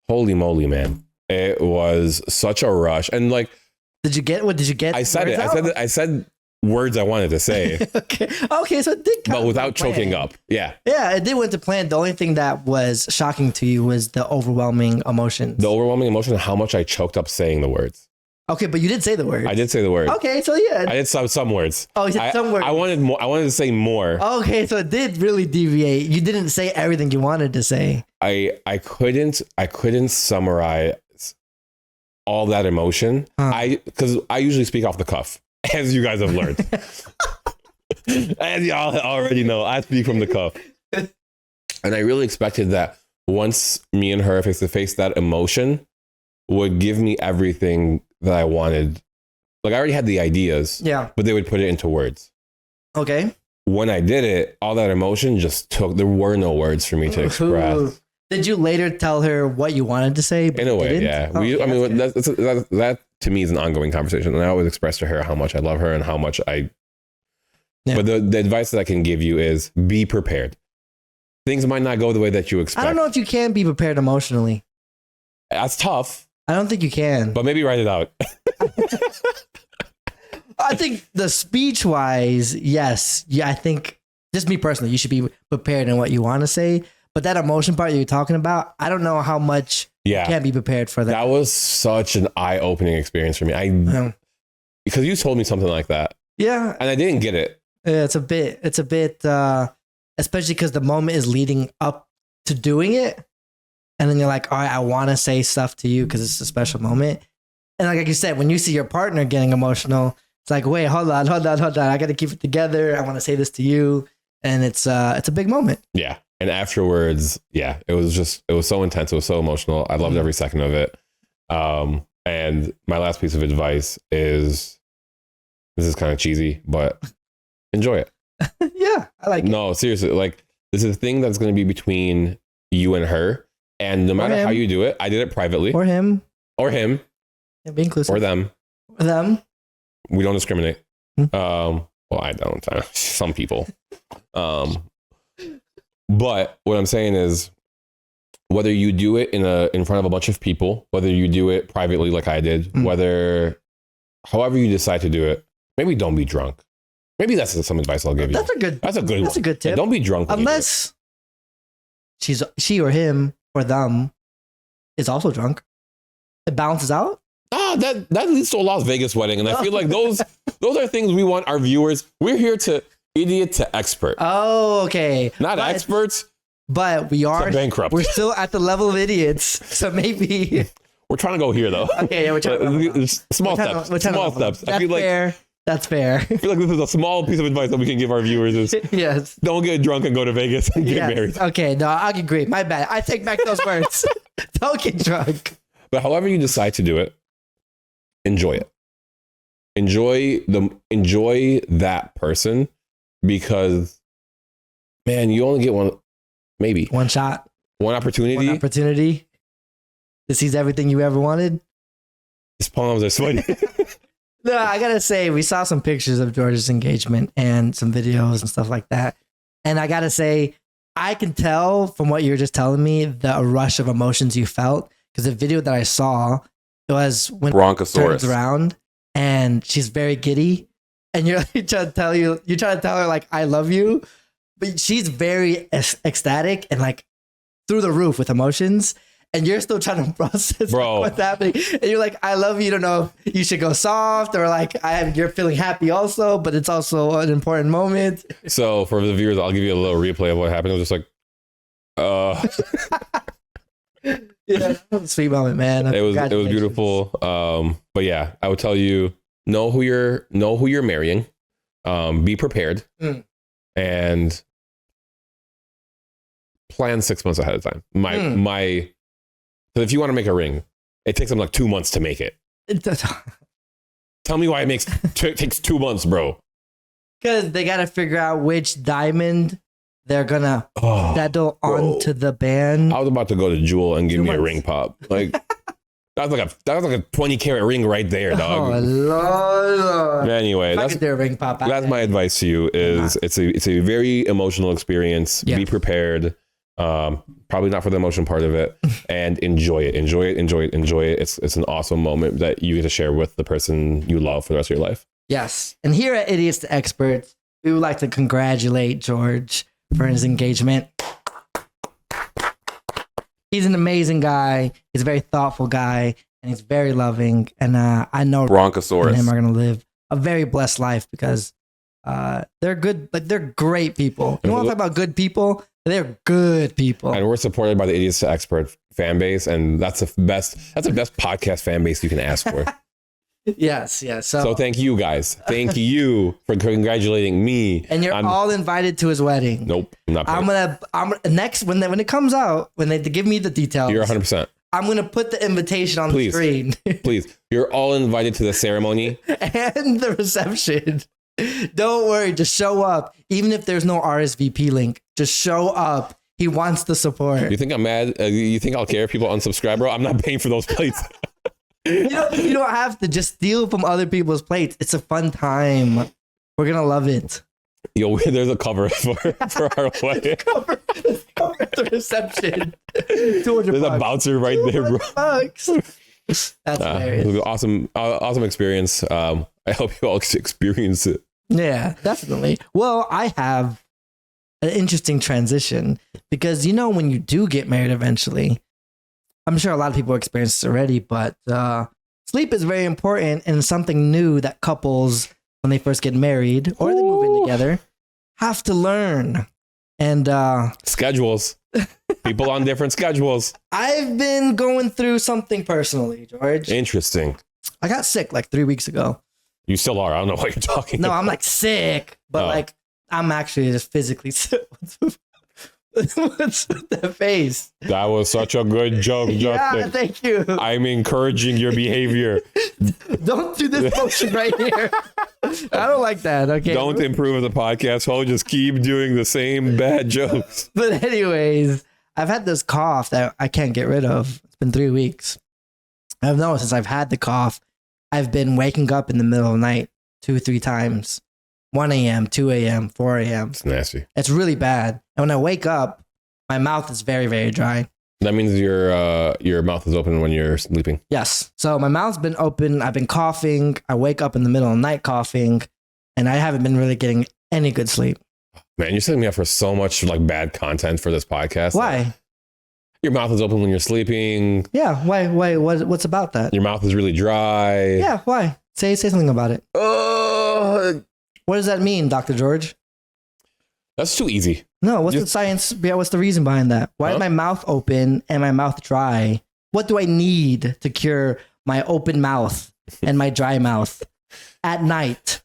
Holy moly, man. It was such a rush. And like, did you get I said it. I said words I wanted to say. Okay, so it did but without choking up. Yeah. Yeah, it did went to plan. The only thing that was shocking to you was the overwhelming emotions. The overwhelming emotion and how much I choked up saying the words. Okay, but you did say the words. I did say the words. Okay, so yeah. I did some words. Oh, you said some words. I wanted more. I wanted to say more. Okay, so it did really deviate. You didn't say everything you wanted to say. I couldn't summarize all that emotion. Because I usually speak off the cuff, as you guys have learned. As y'all already know, I speak from the cuff. And I really expected that once me and her face to face, that emotion would give me everything that I wanted. Like I already had the ideas, but they would put it into words. Okay. When I did it, all that emotion just there were no words for me to express. Did you later tell her what you wanted to say? In a way, yeah. That to me is an ongoing conversation. And I always express to her how much I love her and how much but the advice that I can give you is be prepared. Things might not go the way that you expect. I don't know if you can be prepared emotionally. That's tough. I don't think you can. But maybe write it out. I think the speech wise, yes. Yeah, I think just me personally, you should be prepared in what you want to say. But that emotion part you're talking about, I don't know how much you can be prepared for that. That was such an eye-opening experience for me. Because you told me something like that. Yeah. And I didn't get it. Yeah, it's a bit, especially because the moment is leading up to doing it. And then you're like, all right, I want to say stuff to you because it's a special moment. And like you said, when you see your partner getting emotional, it's like, wait, hold on. I got to keep it together. I want to say this to you. And it's a big moment. Yeah. And afterwards, it was so intense. It was so emotional. I loved every second of it. And my last piece of advice is, this is kind of cheesy, but enjoy it. Yeah, I like it. No, seriously. Like, this is a thing that's going to be between you and her. And no matter how you do it, I did it privately. Or him. Yeah, be inclusive. Or them. We don't discriminate. Well, I don't. Some people. But what I'm saying is, whether you do it in front of a bunch of people, whether you do it privately like I did, however you decide to do it, maybe don't be drunk. Maybe that's some advice I'll give you. That's a good tip. Yeah, don't be drunk. Unless she or him or them is also drunk. It balances out. That leads to a Las Vegas wedding. And I feel like those are things we want our viewers. We're here to idiot to expert. Oh, okay. Not experts. But we are bankrupt. We're still at the level of idiots. So maybe we're trying to go here though. Okay, yeah, we're trying to small steps. Small steps. I feel like that's fair. I feel like this is a small piece of advice that we can give our viewers is yes. Don't get drunk and go to Vegas and get married. Okay, no, I agree. My bad. I take back those words. Don't get drunk. But however you decide to do it, enjoy it. Enjoy that person, because man, you only get one shot. One opportunity to seize everything you ever wanted. His palms are sweaty. No, I gotta say, we saw some pictures of George's engagement and some videos and stuff like that. And I gotta say, I can tell from what you were just telling me the rush of emotions you felt. Because the video that I saw, it was when Bronchosaurus turns around and she's very giddy. And you're trying to tell her like, I love you. But she's very ecstatic and like through the roof with emotions. And you're still trying to process what's happening. And you're like, I love you. You don't know if you should go soft or like, you're feeling happy also, but it's also an important moment. So for the viewers, I'll give you a little replay of what happened. It was just like, yeah, sweet moment, man. It was beautiful. But yeah, I would tell you, know who you're marrying. Be prepared and plan 6 months ahead of time. So if you want to make a ring, it takes them like 2 months to make it. Tell me why it takes 2 months, bro. Because they got to figure out which diamond they're going to settle onto the band. I was about to go to Jewel and give me a ring pop. Like, that was like a 20 karat ring right there, dog. Oh, Lord. Anyway, that's my advice to you is it's a very emotional experience. Yeah. Be prepared. Probably not for the emotion part of it, and enjoy it. It's an awesome moment that you get to share with the person you love for the rest of your life. Yes. And here at Idiots to Experts, we would like to congratulate George for his engagement. He's an amazing guy. He's a very thoughtful guy, and he's very loving. And I know Bronchosaurus and him are going to live a very blessed life because they're good. Like, they're great people. You want to talk about good people? They're good people. And we're supported by the Idiots to Expert fan base, and that's the best podcast fan base you can ask for. Yes. So thank you guys. Thank you for congratulating me. And you're all invited to his wedding. Nope, I'm not. I'm next when it comes out, when they give me the details. You're 100%. I'm gonna put the invitation on the screen. Please, you're all invited to the ceremony and the reception. Don't worry, just show up. Even if there's no RSVP link, just show up. He wants the support. You think I'm mad? You think I'll care if people unsubscribe, bro? I'm not paying for those plates. You don't have to just steal from other people's plates. It's a fun time. We're gonna love it. Yo, there's a cover for our wedding. cover the reception. There's a bouncer right there, bro. That's hilarious. It was an awesome experience. I hope you all experience it. Yeah, definitely. Well, I have an interesting transition because when you do get married eventually, I'm sure a lot of people experience this already, but sleep is very important and something new that couples, when they first get married or they move in together, have to learn. And schedules. People on different schedules. I've been going through something personally, George. Interesting. I got sick like 3 weeks ago. You still are. I don't know what you're talking about. No, I'm like sick, but like I'm actually just physically sick. What's with that face? That was such a good joke, Justin. Yeah, thank you. I'm encouraging your behavior. Don't do this motion right here. I don't like that. Okay. Don't improve the podcast. I'll just keep doing the same bad jokes. But anyways, I've had this cough that I can't get rid of. It's been 3 weeks. I've noticed since I've had the cough, I've been waking up in the middle of the night 2-3 times. 1 a.m., 2 a.m., 4 a.m. It's nasty. It's really bad. And when I wake up, my mouth is very, very dry. That means your mouth is open when you're sleeping. Yes. So my mouth's been open. I've been coughing. I wake up in the middle of the night coughing, and I haven't been really getting any good sleep. Man, you're setting me up for so much like bad content for this podcast. Why? Like, your mouth is open when you're sleeping. Yeah. Why? What's about that? Your mouth is really dry. Yeah. Why? Say something about it. What does that mean, Dr. George? That's too easy. No, what's the science? Yeah, what's the reason behind that? Why is my mouth open and my mouth dry? What do I need to cure my open mouth and my dry mouth at night?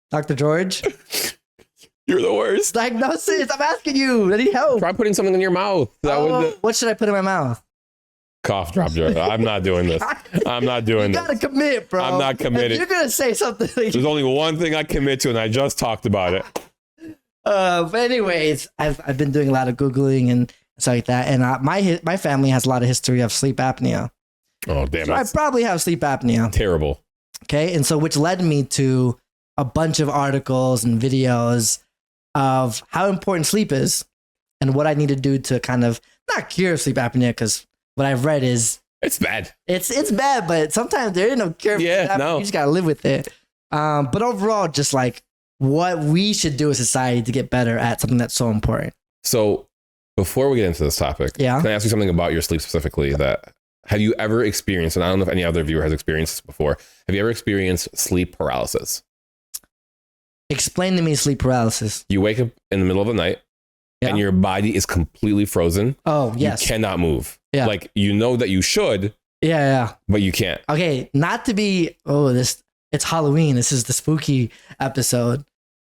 Dr. George? You're the worst. Diagnosis. I'm asking you. I need help. Try putting something in your mouth. What should I put in my mouth? Cough drop, George. I'm not doing this. I'm not doing this. You gotta commit, bro. I'm not committed. If you're gonna say something. There's only one thing I commit to, and I just talked about it. But anyways, I've been doing a lot of Googling and stuff like that, and my family has a lot of history of sleep apnea. Oh, damn. So I probably have sleep apnea. Terrible. Okay. And so, which led me to a bunch of articles and videos of how important sleep is and what I need to do to kind of not cure sleep apnea, because what I've read is it's bad. It's bad, but sometimes there is no cure. Yeah, no. You just gotta live with it. But overall, just like what we should do as society to get better at something that's so important. So before we get into this topic, yeah, can I ask you something about your sleep specifically? That have you ever experienced, and I don't know if any other viewer has experienced this before, have you ever experienced sleep paralysis? Explain to me sleep paralysis. You wake up in the middle of the night and your body is completely frozen. Oh, yes. You cannot move. Yeah. Like, you know that you should. Yeah. But you can't. Okay. Not to be, it's Halloween. This is the spooky episode.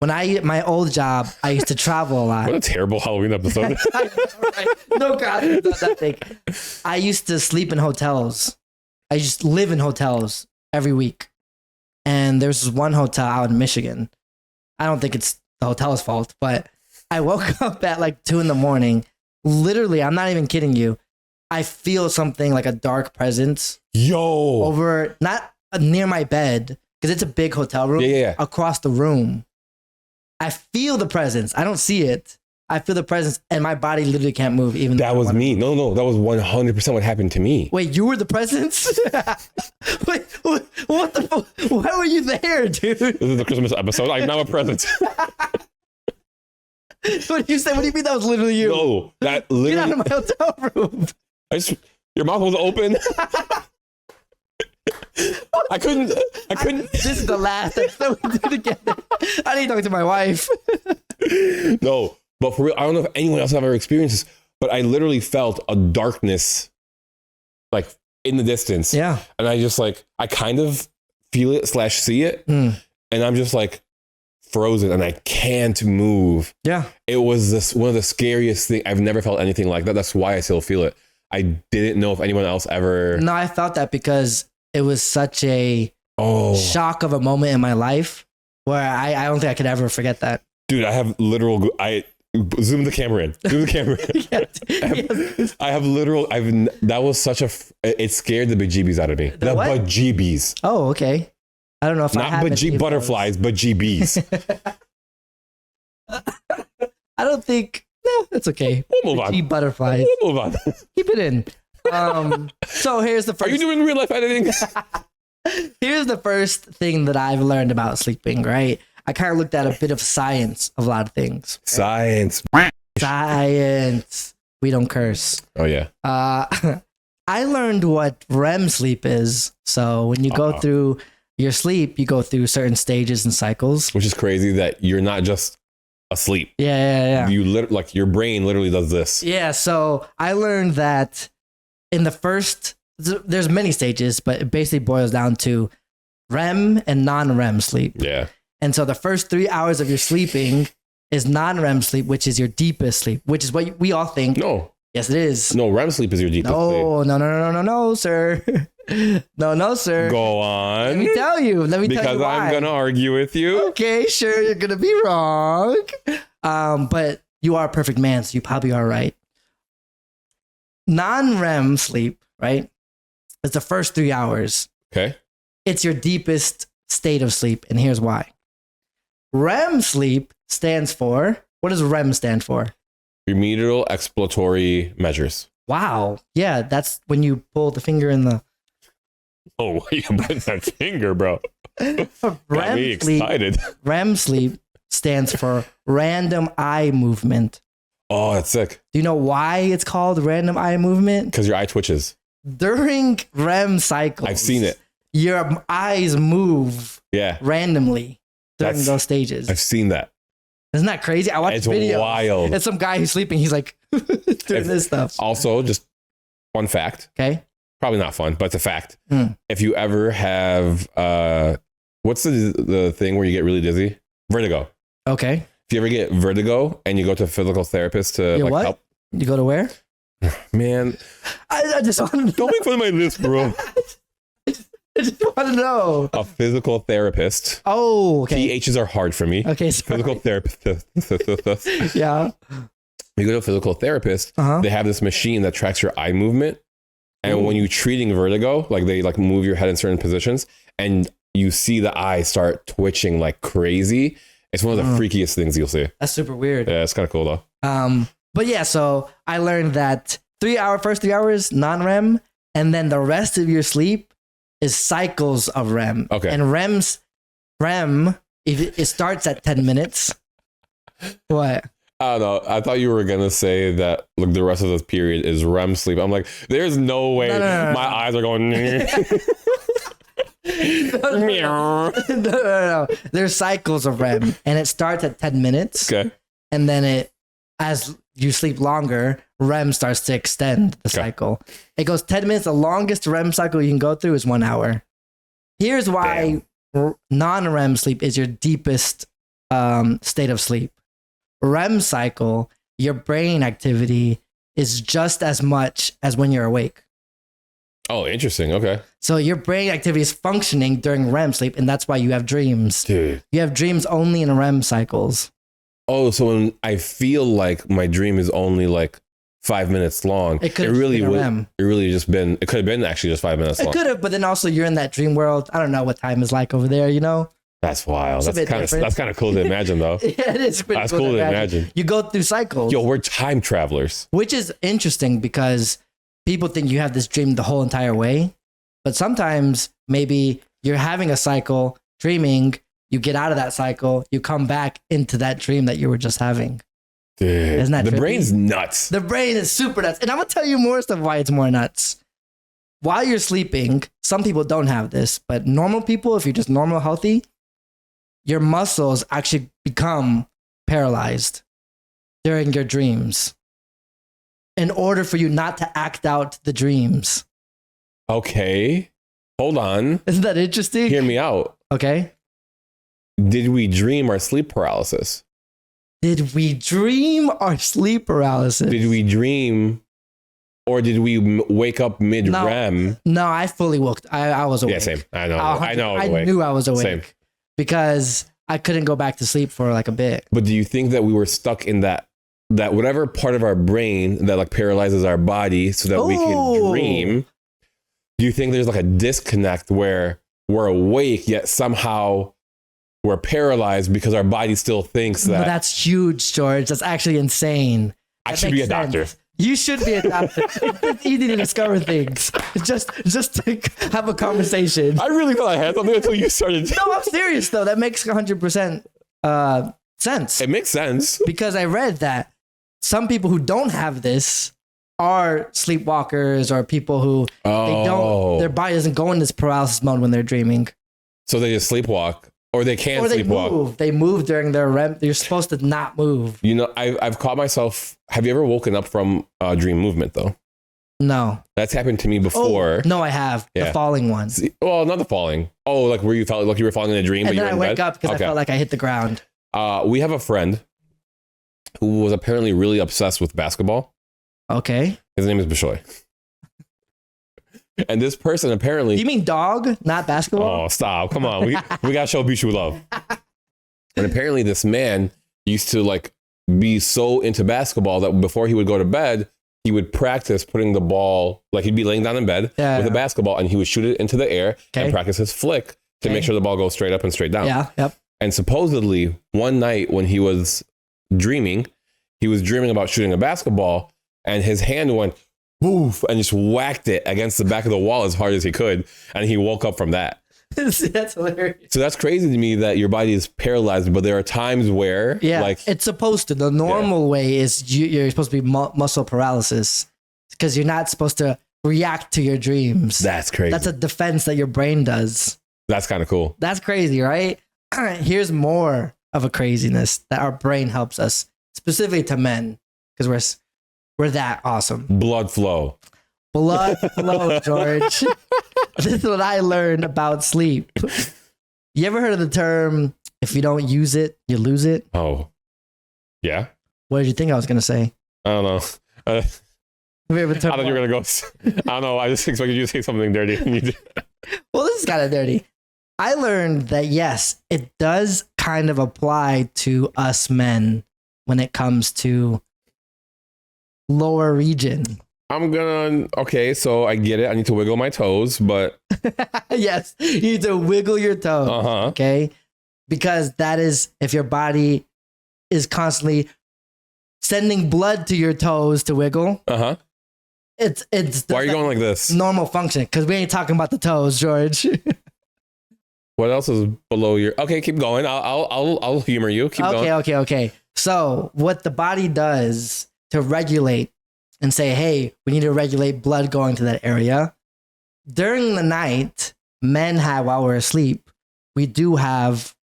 When my old job, I used to travel a lot. What a terrible Halloween episode. No, God, it's not that thing. I used to sleep in hotels. I just live in hotels every week. And there's this one hotel out in Michigan. I don't think it's the hotel's fault, but I woke up at like 2 a.m. Literally, I'm not even kidding you. I feel something like a dark presence. Over, not near my bed, because it's a big hotel room. Yeah. Across the room. I feel the presence. I don't see it. I feel the presence, and my body literally can't move. Even that was me. No, that was 100% what happened to me. Wait, you were the presence? Wait, what the? Why were you there, dude? This is the Christmas episode. I'm now a present. What do you say? What do you mean that was literally you? No, that literally. Get out of my hotel room. Your mouth was open. I couldn't. This is the last episode we do together. I need to talk to my wife. No, but for real, I don't know if anyone else have ever experienced this, but I literally felt a darkness, like in the distance. Yeah. And I just like, I kind of feel it / see it. And I'm just like frozen and I can't move. Yeah. It was one of the scariest things. I've never felt anything like that. That's why I still feel it. I didn't know if anyone else ever. No, I felt that because it was such a shock of a moment in my life where I don't think I could ever forget that. Dude, I have literal. I zoom the camera in. Zoom the camera in. I have literal. That was such a. It scared the bejeebies out of me. The bejeebies. Oh, okay. I don't know if not butterflies, but GBs. I don't think. No, it's okay. We'll move on. Butterflies. We'll move on. Keep it in. So here's the first. Are you doing real life editing? Here's the first thing that I've learned about sleeping. Right. I kind of looked at a bit of science of a lot of things. Science. We don't curse. Oh yeah. I learned what REM sleep is. So when you go through your sleep, you go through certain stages and cycles. Which is crazy that you're not just asleep. Yeah. You like your brain literally does this. Yeah. So I learned that in the first, there's many stages, but it basically boils down to REM and non-REM sleep. Yeah. And so the first 3 hours of your sleeping is non-REM sleep, which is your deepest sleep, which is what we all think. No. Yes, it is. No, REM sleep is your deepest sleep. No, sir. No, sir. Go on. Let me tell you why. Because I'm going to argue with you. Okay, sure, you're going to be wrong. But you are a perfect man, so you probably are right. Non-REM sleep, right? It's the first 3 hours. Okay. It's your deepest state of sleep, and here's why. REM sleep stands for, what does REM stand for? Remedial exploratory measures. Wow. Yeah, that's when you pull the finger in the... Oh, you put that finger, bro. Got me excited. REM sleep stands for random eye movement. Oh, that's sick. Do you know why it's called random eye movement? Because your eye twitches. During REM cycles. I've seen it. Your eyes move randomly during those stages. I've seen that. Isn't that crazy? I watched videos. It's wild. It's some guy who's sleeping. He's like doing this stuff. Also, just fun fact. Okay. Probably not fun, but it's a fact. If you ever have, what's the thing where you get really dizzy? Vertigo. Okay. If you ever get vertigo and you go to a physical therapist to help. You go to where? Man. I just want to know. Don't make fun of my list, bro. I just want to know. A physical therapist. Oh, okay. PHs are hard for me. Okay, sorry. Physical therapist. Yeah. You go to a physical therapist, they have this machine that tracks your eye movement. And when you're treating vertigo, like they like move your head in certain positions and you see the eye start twitching like crazy. It's one of the freakiest things you'll see. That's super weird. Yeah, it's kind of cool though. But yeah, so I learned that first 3 hours non-REM, and then the rest of your sleep is cycles of REM. Okay. And REM, it starts at 10 minutes. What? I don't know. I thought you were gonna say that like the rest of this period is REM sleep. I'm like, there's no way my eyes are going. No. There's cycles of REM, and it starts at 10 minutes. Okay. And then as you sleep longer, REM starts to extend the cycle. It goes 10 minutes. The longest REM cycle you can go through is 1 hour. Here's why non-REM sleep is your deepest state of sleep. REM cycle, your brain activity is just as much as when you're awake. Oh, interesting. Okay. So your brain activity is functioning during REM sleep, and that's why you have dreams. Dude. You have dreams only in REM cycles. Oh, so when I feel like my dream is only like 5 minutes long, it could really just been, it could have been actually just 5 minutes long. It could have, but then also you're in that dream world. I don't know what time is like over there, you know? That's wild. That's kind of cool to imagine, though. Yeah, it is. That's cool to imagine. You go through cycles. Yo, we're time travelers. Which is interesting because people think you have this dream the whole entire way. But sometimes maybe you're having a cycle, dreaming, you get out of that cycle, you come back into that dream that you were just having. Dude, isn't that the trippy? brain's nuts. The brain is super nuts. And I'm going to tell you more stuff why it's more nuts. While you're sleeping, some people don't have this, but normal people, if you're just normal, healthy, your muscles actually become paralyzed during your dreams in order for you not to act out the dreams. Okay. Hold on. Isn't that interesting? Hear me out. Okay. Did we dream our sleep paralysis? Did we dream our sleep paralysis? Did we dream or did we wake up mid-REM? No, I fully woke. I was awake. Yeah, same. I know. I knew I was awake. Same. Because I couldn't go back to sleep for like a bit. But do you think that we were stuck in that whatever part of our brain that like paralyzes our body so that we can dream? Do you think there's like a disconnect where we're awake yet somehow we're paralyzed because our body still thinks that? No, that's huge, George. That's actually insane. I should be a doctor. You should be a doctor. It's easy to discover things. Just to have a conversation. I really thought I had something until you started. No, I'm serious though. That makes 100% sense. It makes sense. Because I read that some people who don't have this are sleepwalkers or people who their body doesn't go in this paralysis mode when they're dreaming. So they just sleepwalk. Or they can't sleepwalk. Move. They move during their REM. You're supposed to not move. You know, I've caught myself. Have you ever woken up from a dream movement though? No. That's happened to me before. No, I have. Yeah. The falling one. Well, not the falling. Oh, like where you felt like you were falling in a dream, and but you then were in I wake up because I felt like I hit the ground. We have a friend who was apparently really obsessed with basketball. Okay. His name is Bishoy. And this person apparently... You mean dog, not basketball? Oh, stop. Come on. We got to show Bishu love. And apparently this man used to like be so into basketball that before he would go to bed, he would practice putting the ball, like he'd be laying down in bed with a basketball and he would shoot it into the air and practice his flick to make sure the ball goes straight up and straight down. Yeah, yep. And supposedly one night when he was dreaming about shooting a basketball and his hand went woof and just whacked it against the back of the wall as hard as he could. And he woke up from that. That's hilarious. So that's crazy to me that your body is paralyzed, but there are times where like it's supposed to. The normal way is you're supposed to be muscle paralysis because you're not supposed to react to your dreams. That's crazy. That's a defense that your brain does. That's kind of cool. That's crazy, right? Here's more of a craziness that our brain helps us, specifically to men, because we're that awesome. Blood flow. Blood flow, George. This is what I learned about sleep. You ever heard of the term, if you don't use it, you lose it? Oh, yeah. What did you think I was going to say? I don't know. I thought you were going to go. I don't know. I just expected you to say something dirty. Well, this is kind of dirty. I learned that, yes, it does kind of apply to us men when it comes to lower region. Okay, so I get it. I need to wiggle my toes, but Yes, you need to wiggle your toes. Okay, because that is if your body is constantly sending blood to your toes to wiggle. It's why are you going like this? Normal function, because we ain't talking about the toes, George. What else is below your? Okay, keep going. I'll humor you. Keep going. Okay. So what the body does to regulate and say, hey, we need to regulate blood going to that area. During the night, men have, while we're asleep, we do have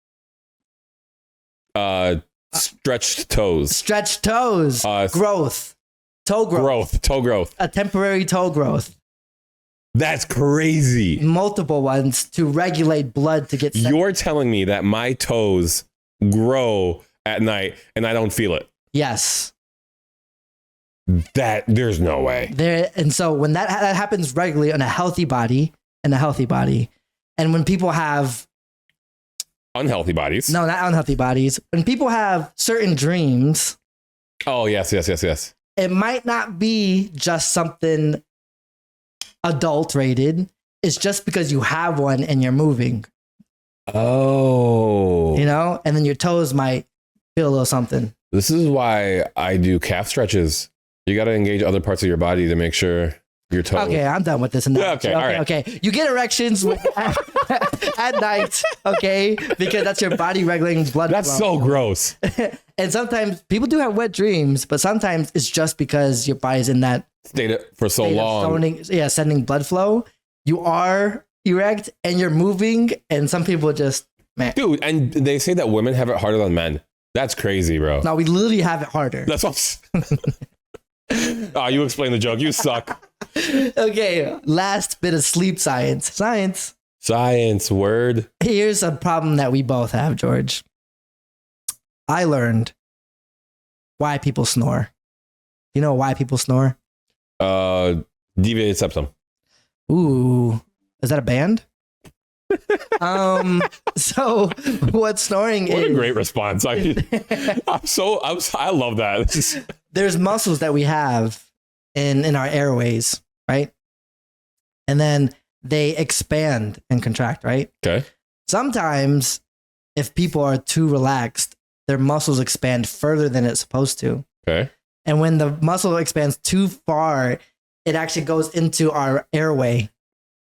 stretched toes. Stretched toes. Growth. Toe growth. Toe growth. A temporary toe growth. That's crazy. Multiple ones to regulate blood to get. You're telling me that my toes grow at night and I don't feel it? Yes. There's no way. And so when that happens regularly on a healthy body, and when people have unhealthy bodies. No, not unhealthy bodies. When people have certain dreams. Oh, yes. It might not be just something adult-rated. It's just because you have one and you're moving. Oh. You know? And then your toes might feel a little something. This is why I do calf stretches. You got to engage other parts of your body to make sure your toes. Okay, I'm done with this. Okay. You get erections at night, okay? Because that's your body regulating blood flow. That's so gross. And sometimes people do have wet dreams, but sometimes it's just because your body's in that state for so long. Sending blood flow. You are erect and you're moving, and some people just, man. Dude, and they say that women have it harder than men. That's crazy, bro. No, we literally have it harder. That's what you explain the joke. You suck. Okay, last bit of sleep science. Science, word. Here's a problem that we both have, George. I learned why people snore. You know why people snore? Deviated septum. Ooh, is that a band? So what snoring is? What a great response. I love that. There's muscles that we have in our airways, right? And then they expand and contract, right? Okay. Sometimes if people are too relaxed, their muscles expand further than it's supposed to. Okay. And when the muscle expands too far, it actually goes into our airway.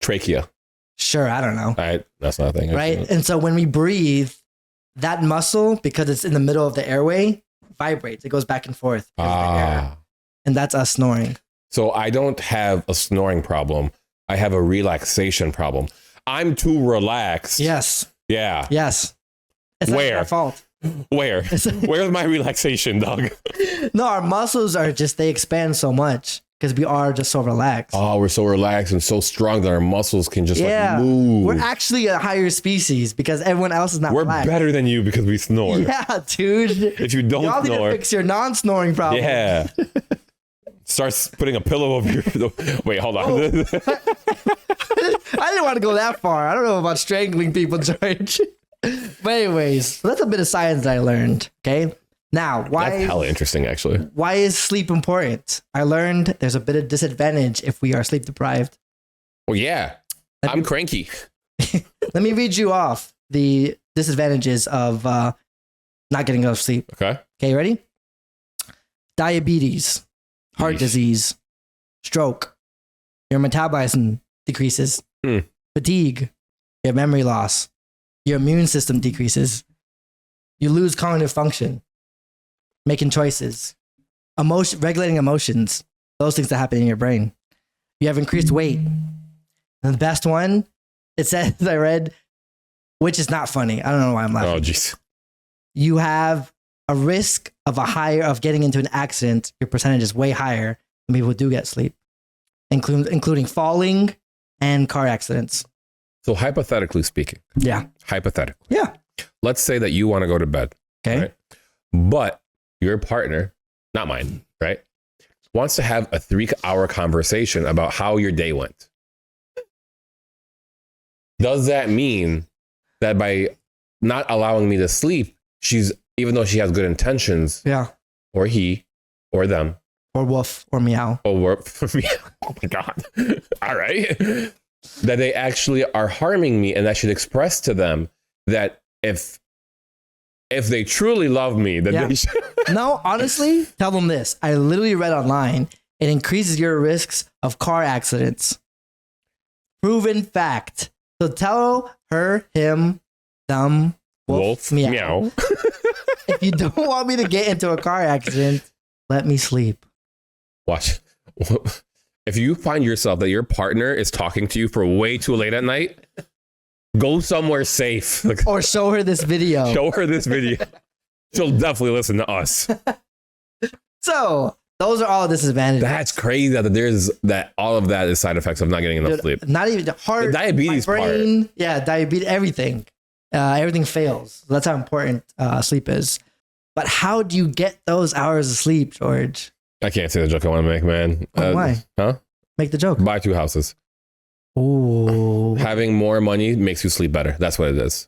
Trachea. Sure, I don't know. That's not a thing. Right? And so when we breathe, that muscle, because it's in the middle of the airway, vibrates. It goes back and forth. And that's us snoring. So I don't have a snoring problem. I have a relaxation problem. I'm too relaxed. Yes. Yeah. Yes. It's Where? not our fault. Where? Where's my relaxation, dog? No, our muscles are just, they expand so much because we are just so relaxed. Oh, we're so relaxed and so strong that our muscles can just like move. We're actually a higher species because everyone else is not relaxed. We're better than you because we snore. Yeah, dude. If you don't Y'all snore. need to fix your non-snoring problem. Yeah. Starts putting a pillow over your... Wait, hold on. I didn't want to go that far. I don't know about strangling people, George. But anyways, that's a bit of science that I learned. Okay. Now, why? That's hella interesting, actually. Why is sleep important? I learned there's a bit of disadvantage if we are sleep deprived. Well, yeah. I'm cranky. Let me read you off the disadvantages of not getting enough sleep. Okay, ready? Diabetes, heart disease, stroke, your metabolism decreases, fatigue, you have memory loss, your immune system decreases, you lose cognitive function, making choices, regulating emotions, those things that happen in your brain. You have increased weight. And the best one, it says, I read, which is not funny. I don't know why I'm laughing. Oh, jeez. You have a risk of getting into an accident. Your percentage is way higher than people who do get sleep, including falling and car accidents. So hypothetically speaking. Yeah. Hypothetically. Yeah. Let's say that you want to go to bed. Okay. Right? But your partner, not mine, right, wants to have a 3-hour conversation about how your day went. Does that mean that by not allowing me to sleep, even though she has good intentions, yeah, or he or them, or woof or meow. Oh, oh my God. All right. That they actually are harming me, and I should express to them that if they truly love me, that they should. No, honestly, tell them this. I literally read online, it increases your risks of car accidents. Proven fact. So tell her, him, them, wolf meow. If you don't want me to get into a car accident, let me sleep. Watch. If you find yourself that your partner is talking to you for way too late at night, go somewhere safe. Or show her this video. Show her this video. She'll definitely listen to us. So those are all disadvantages. That's crazy that all of that is side effects of not getting enough sleep. Not even the heart, the diabetes brain, part. Yeah, diabetes, everything. Everything fails. That's how important sleep is. But how do you get those hours of sleep, George? I can't say the joke I want to make, man. Why? Huh? Make the joke. Buy 2 houses. Ooh. Having more money makes you sleep better. That's what it is.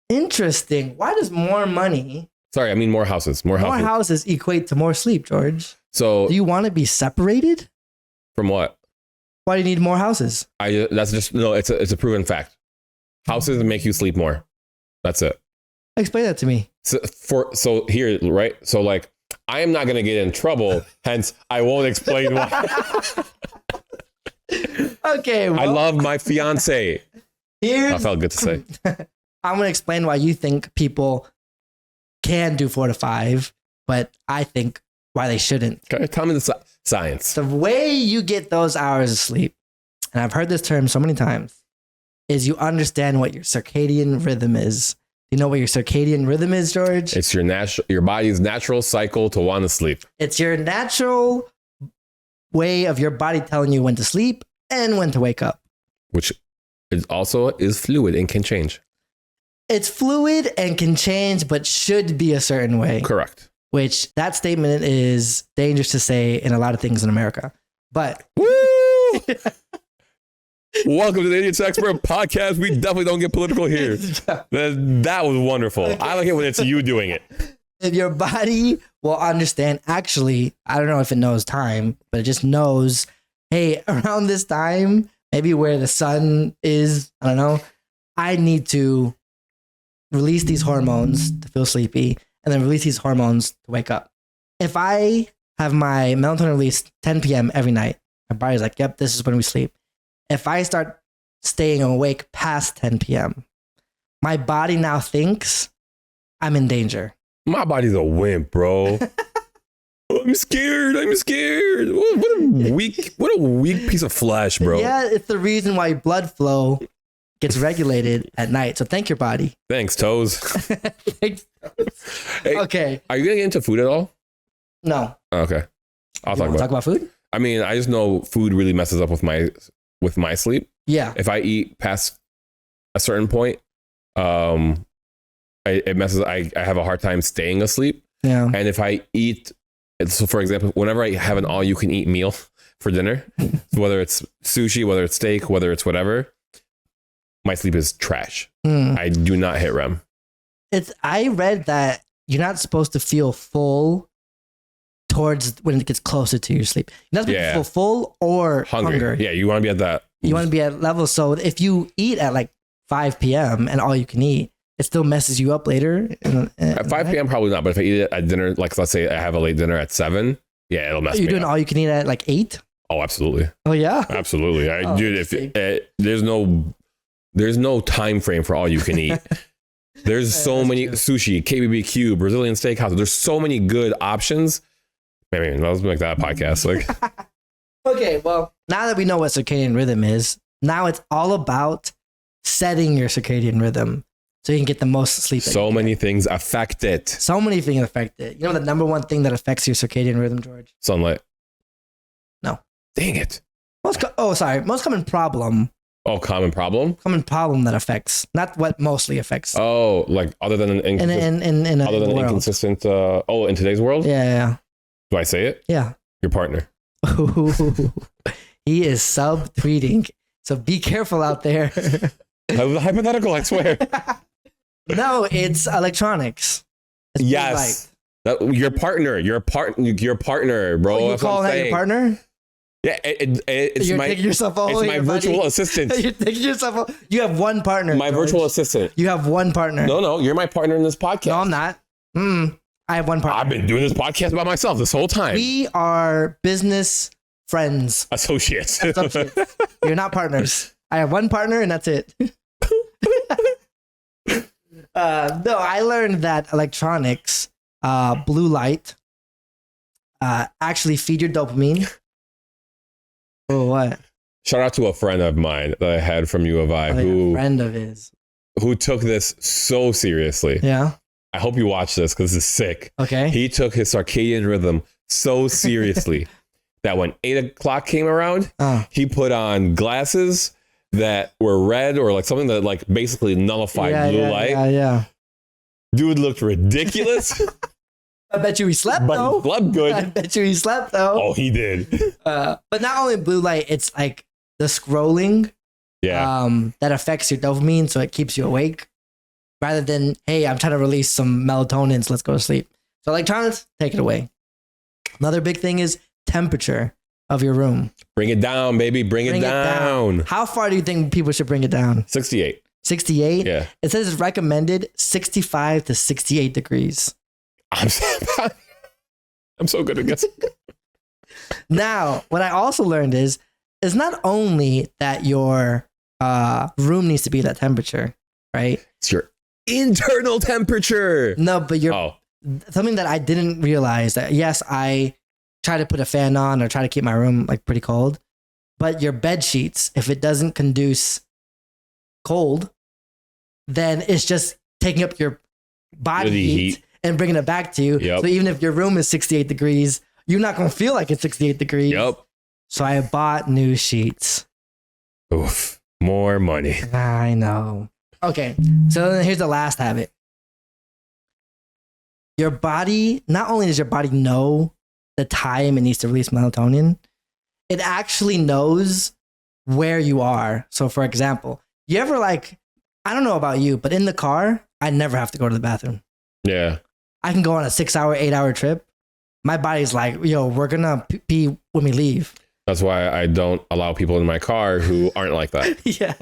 Interesting. Why does more money, Sorry, I mean more houses. More houses equate to more sleep, George? So do you want to be separated? From what? Why do you need more houses? It's a proven fact. Houses make you sleep more. That's it. Explain that to me. So here, right? So like, I am not going to get in trouble. Hence, I won't explain why. Okay. Well, I love my fiance. That felt good to say. I'm going to explain why you think people can do 4 to 5, but I think why they shouldn't. Okay, tell me the science. The way you get those hours of sleep, and I've heard this term so many times, is you understand what your circadian rhythm is. Do you know what your circadian rhythm is, George? It's your body's natural cycle to want to sleep. It's your natural way of your body telling you when to sleep and when to wake up. Which is fluid and can change. It's fluid and can change, but should be a certain way. Correct. Which that statement is dangerous to say in a lot of things in America. But woo! Welcome to the Idiots Expert Podcast. We definitely don't get political here. That was wonderful. I like it when it's you doing it. If your body will understand, actually, I don't know if it knows time, but it just knows, hey, around this time, maybe where the sun is, I don't know, I need to release these hormones to feel sleepy and then release these hormones to wake up. If I have my melatonin released 10 p.m. every night, my body's like, yep, this is when we sleep. If I start staying awake past 10 p.m., my body now thinks I'm in danger. My body's a wimp, bro. I'm scared. What a weak piece of flesh, bro. Yeah, it's the reason why blood flow gets regulated at night. So thank your body. Thanks, Toes. Thanks, Toes. Hey, okay. Are you gonna get into food at all? No. Okay. I'll talk about food. I mean, I just know food really messes up with my sleep. Yeah. If I eat past a certain point, it messes. I have a hard time staying asleep. Yeah. And if I eat, so for example, whenever I have an all-you-can-eat meal for dinner, whether it's sushi, whether it's steak, whether it's whatever, my sleep is trash. I do not hit REM. I read that you're not supposed to feel full towards when it gets closer to your sleep. You're not supposed to feel full or hungry. Yeah, you want to be at that. You want to be at level. So if you eat at like 5 p.m. and all you can eat, it still messes you up later. At 5 p.m. probably not, but if I eat it at dinner, like let's say I have a late dinner at 7, yeah, it'll mess me up. You're doing all you can eat at like 8? Oh, absolutely. Oh yeah, absolutely. Dude, there's no time frame for all you can eat. There's so many sushi, KBBQ, Brazilian steakhouse. There's so many good options. Maybe let's make that a podcast. Like, okay, well, now that we know what circadian rhythm is, now it's all about setting your circadian rhythm so you can get the most sleep. So many things affect it. So many things affect it. You know the number one thing that affects your circadian rhythm, George? Sunlight. No. Dang it. Most common problem. Oh, common problem? Common problem that affects, not what mostly affects. Oh, like other than inconsistent. In today's world? Yeah. Do I say it? Yeah. Your partner. He is sub-tweeting. So be careful out there. That was a hypothetical, I swear. No, it's electronics. It's yes. Your partner, bro. Oh, you calling that your partner? Yeah, it's You're my taking yourself all it's over my your virtual buddy. assistant. You're taking yourself all, you have one partner. My George. virtual assistant. You have one partner. No, you're my partner in this podcast. No, I'm not. I have one partner. I've been doing this podcast by myself this whole time. We are business friends. Associates. You're not partners. I have one partner and that's it. No, I learned that electronics, blue light, actually feed your dopamine. Oh, what? Shout out to a friend of mine that I had from U of I A friend of his who took this so seriously. Yeah. I hope you watch this because this is sick. Okay. He took his circadian rhythm so seriously that when 8 o'clock came around, he put on glasses that were red or like something that like basically nullified blue light. Yeah. Dude looked ridiculous. I bet you he slept but though. he slept good. I bet you he slept though. Oh, he did. But not only blue light, it's like the scrolling. Yeah. That affects your dopamine, so it keeps you awake. Rather than, hey, I'm trying to release some melatonin, so let's go to sleep. So electronics, take it away. Another big thing is temperature of your room. Bring it down, baby. Bring it down. How far do you think people should bring it down? 68. 68? Yeah. It says it's recommended 65 to 68 degrees. I'm so good at guessing. Now, what I also learned is not only that your room needs to be that temperature, right? It's your internal temperature. No, but something that I didn't realize that, yes, I try to put a fan on or try to keep my room like pretty cold, but your bed sheets, if it doesn't conduce cold, then it's just taking up your body heat and bringing it back to you. Yep. So even if your room is 68 degrees, you're not going to feel like it's 68 degrees. Yep. So I bought new sheets. Oof. More money. I know. Okay. So then here's the last habit. Your body, not only does your body know the time it needs to release melatonin, it actually knows where you are. So for example, you ever like, I don't know about you, but in the car, I never have to go to the bathroom. Yeah. I can go on a 6-hour, 8-hour trip. My body's like, yo, we're going to pee when we leave. That's why I don't allow people in my car who aren't like that. Yeah.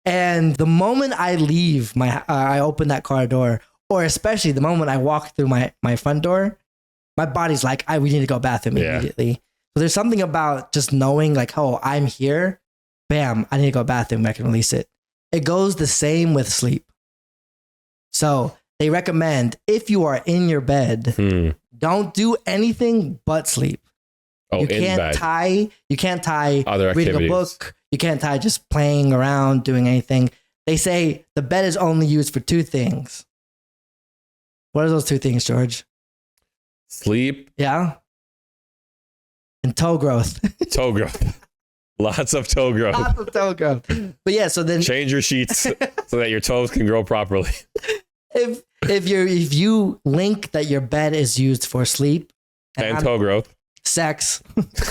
And the moment I leave I open that car door, or especially the moment I walk through my front door, my body's like, we need to go bathroom immediately. So there's something about just knowing like, oh, I'm here. Bam, I need to go bathroom. I can release it. It goes the same with sleep. So they recommend if you are in your bed, don't do anything but sleep. Oh, you can't tie other reading activities. a book. You can't tie just playing around, doing anything. They say the bed is only used for 2 things. What are those 2 things, George? Sleep. Yeah. And toe growth. Toe growth. Lots of toe growth. Lots of toe growth. But yeah, so then change your sheets so that your toes can grow properly. If you link that your bed is used for sleep and toe growth. Sex.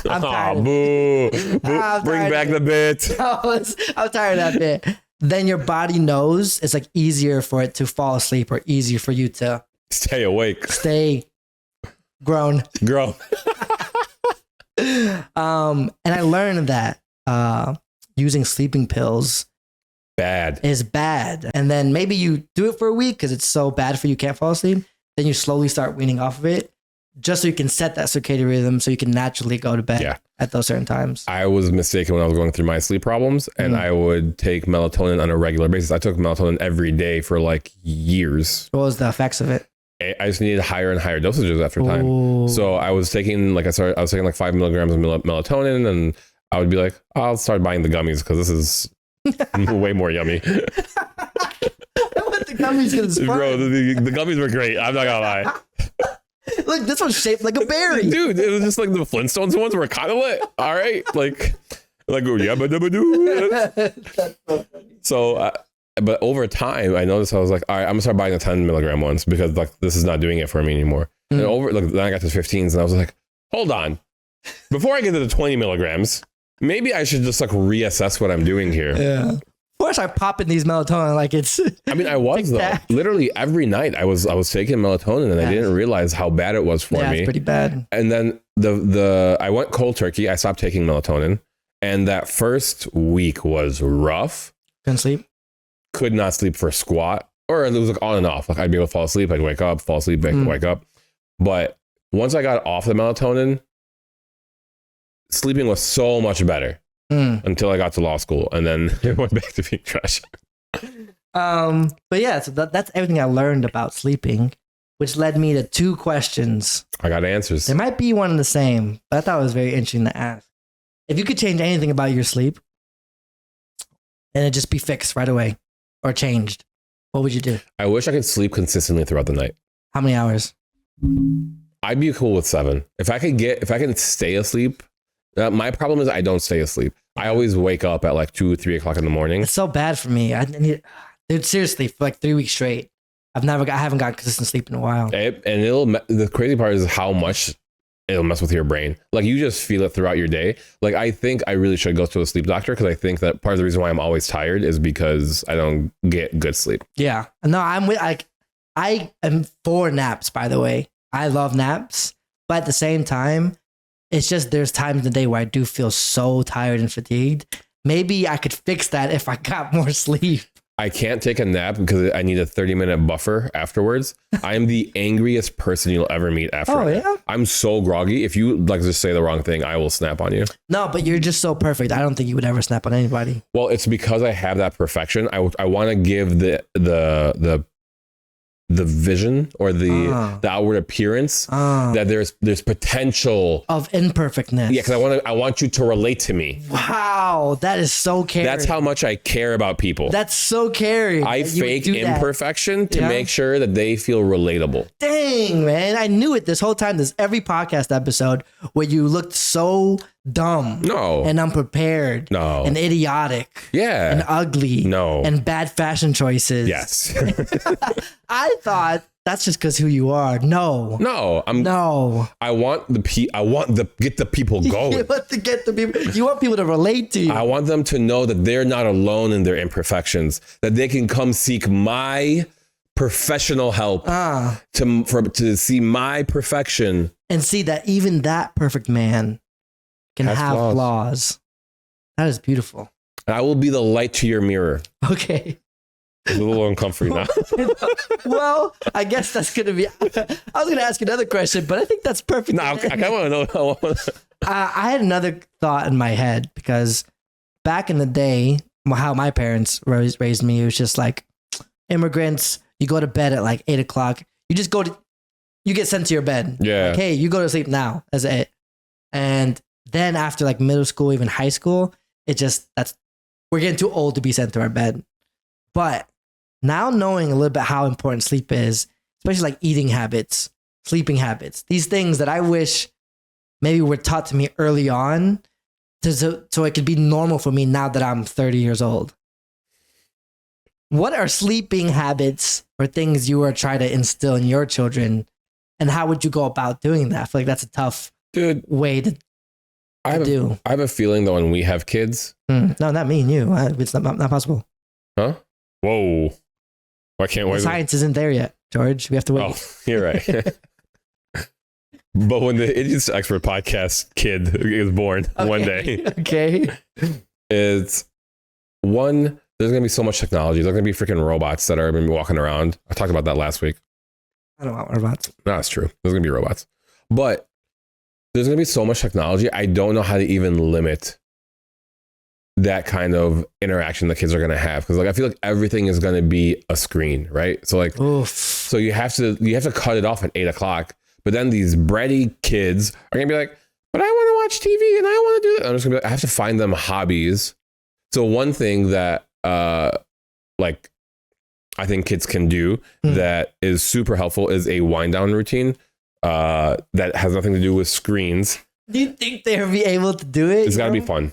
I'm tired. Boo. Bring back the bit. I'm tired of that bit. Then your body knows it's like easier for it to fall asleep or easier for you to stay awake. Stay grown. Grow. And I learned that using sleeping pills is bad. And then maybe you do it for a week because it's so bad for you, can't fall asleep. Then you slowly start weaning off of it, just so you can set that circadian rhythm so you can naturally go to bed at those certain times. I was mistaken when I was going through my sleep problems, and I would take melatonin on a regular basis. I took melatonin every day for like years. What was the effects of it? I just needed higher and higher dosages after time. Ooh. So I was taking I was taking like 5 milligrams of melatonin, and I would be like, I'll start buying the gummies because this is way more yummy. The gummies is fun. Bro, the gummies were great. I'm not gonna lie. Look, this one's shaped like a berry. Dude, it was just like the Flintstones ones were kind of lit. All right. Like yabba dabba doo. So, but over time, I noticed I was like, all right, I'm gonna start buying the 10 milligram ones because like this is not doing it for me anymore. And then I got to 15s and I was like, hold on. Before I get to the 20 milligrams, maybe I should just like reassess what I'm doing here. Yeah. course I'm popping these melatonin like it's. I mean, I was though. That. Literally every night I was taking melatonin, and I didn't realize how bad it was for me. It's pretty bad. And then I went cold turkey. I stopped taking melatonin, and that first week was rough. Couldn't sleep. Could not sleep for squat, or it was like on and off. Like I'd be able to fall asleep, I'd wake up, fall asleep, wake up. But once I got off the melatonin, sleeping was so much better until I got to law school, and then it went back to being trash. But yeah, so that's everything I learned about sleeping, which led me to 2 questions. I got answers. There might be one and the same, but I thought it was very interesting to ask. If you could change anything about your sleep and it just be fixed right away or changed, what would you do? I wish I could sleep consistently throughout the night. How many hours? I'd be cool with 7. If I can stay asleep. My problem is I don't stay asleep. I always wake up at like 2 or 3 o'clock in the morning. It's so bad for me. Dude, seriously, for like 3 weeks straight, I haven't got consistent sleep in a while. The crazy part is how much it'll mess with your brain. Like you just feel it throughout your day. Like I think I really should go to a sleep doctor, because I think that part of the reason why I'm always tired is because I don't get good sleep. Yeah. No, I am for naps, by the way. I love naps, but at the same time, it's just there's times in the day where I do feel so tired and fatigued. Maybe I could fix that if I got more sleep. I can't take a nap because I need a 30-minute buffer afterwards. I am the angriest person you'll ever meet after. Oh, yeah? I'm so groggy. If you like just say the wrong thing, I will snap on you. No, but you're just so perfect. I don't think you would ever snap on anybody. Well, it's because I have that perfection. I want to give the vision or the outward appearance that there's potential of imperfectness. Yeah, because I want you to relate to me. Wow, that is so caring. That's how much I care about people. That's so caring. I fake imperfection to make sure that they feel relatable. Dang, man, I knew it this whole time. There's every podcast episode where you looked so dumb, and unprepared, and idiotic, and ugly, and bad fashion choices. Yes. I thought that's just because who you are. No. I want get the people going. You want to get the people. You want people to relate to you. I want them to know that they're not alone in their imperfections. That they can come seek my professional help to see my perfection and see that even that perfect man can have flaws. That is beautiful. I will be the light to your mirror. Okay. It's a little uncomfortable now. Well, I guess that's going to be... I was going to ask you another question, but I think that's perfect. No, I kind of want to know. I had another thought in my head, because back in the day, how my parents raised me, it was just like, immigrants, you go to bed at like 8 o'clock. You get sent to your bed. Yeah. Like, hey, you go to sleep now. That's it. And then after like middle school, even high school, we're getting too old to be sent to our bed. But now knowing a little bit how important sleep is, especially like eating habits, sleeping habits, these things that I wish maybe were taught to me early on so it could be normal for me now that I'm 30 years old. What are sleeping habits or things you are trying to instill in your children, and how would you go about doing that? I feel like that's a tough way to do. I have a feeling that when we have kids... No, not me and you. It's not possible. Huh? Whoa. I can't wait. Science isn't there yet, George. We have to wait. Oh, you're right. But when the Idiots Expert podcast kid is born one day. Okay. It's one... There's going to be so much technology. There's going to be freaking robots that are going to be walking around. I talked about that last week. I don't want robots. No, that's true. There's going to be robots. But there's going to be so much technology. I don't know how to even limit that kind of interaction the kids are going to have. Because like I feel like everything is going to be a screen, right? So like, so you have to cut it off at 8 o'clock. But then these bratty kids are going to be like, but I want to watch TV and I want to do it. I'm just going to be like, I have to find them hobbies. So one thing that like I think kids can do that is super helpful is a wind down routine that has nothing to do with screens. Do you think they'll be able to do it? It's got to be fun.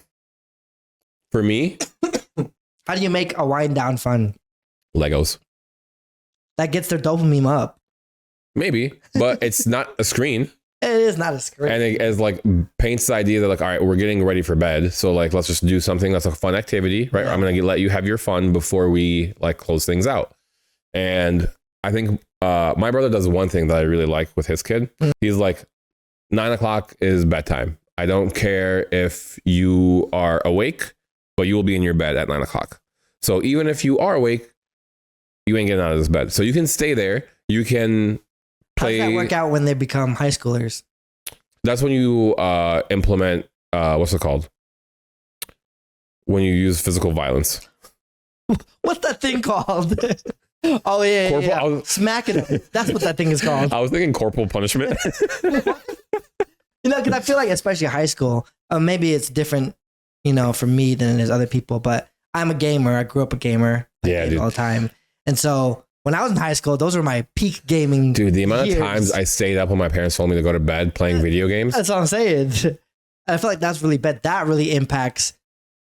For me, how do you make a wind down fun? Legos. That gets their dopamine up. Maybe, but it's not a screen. It is not as crazy. And it as like paints the idea that like, all right, we're getting ready for bed. So like, let's just do something that's a fun activity, right? Yeah. I'm going to let you have your fun before we like close things out. And I think my brother does one thing that I really like with his kid. He's like, 9 o'clock is bedtime. I don't care if you are awake, but you will be in your bed at 9 o'clock. So even if you are awake, you ain't getting out of this bed. So you can stay there. You can play. How does that work out when they become high schoolers? That's when you implement, what's it called? When you use physical violence. What's that thing called? Oh, yeah. Smacking it. That's what that thing is called. I was thinking corporal punishment. Because I feel like, especially high school, maybe it's different, for me than it is other people, but I'm a gamer. I grew up a gamer. Yeah, dude. All the time. And so when I was in high school, those were my peak gaming. Dude, the amount of times I stayed up when my parents told me to go to bed playing video games. That's what I'm saying. I feel like that's really bad. That really impacts.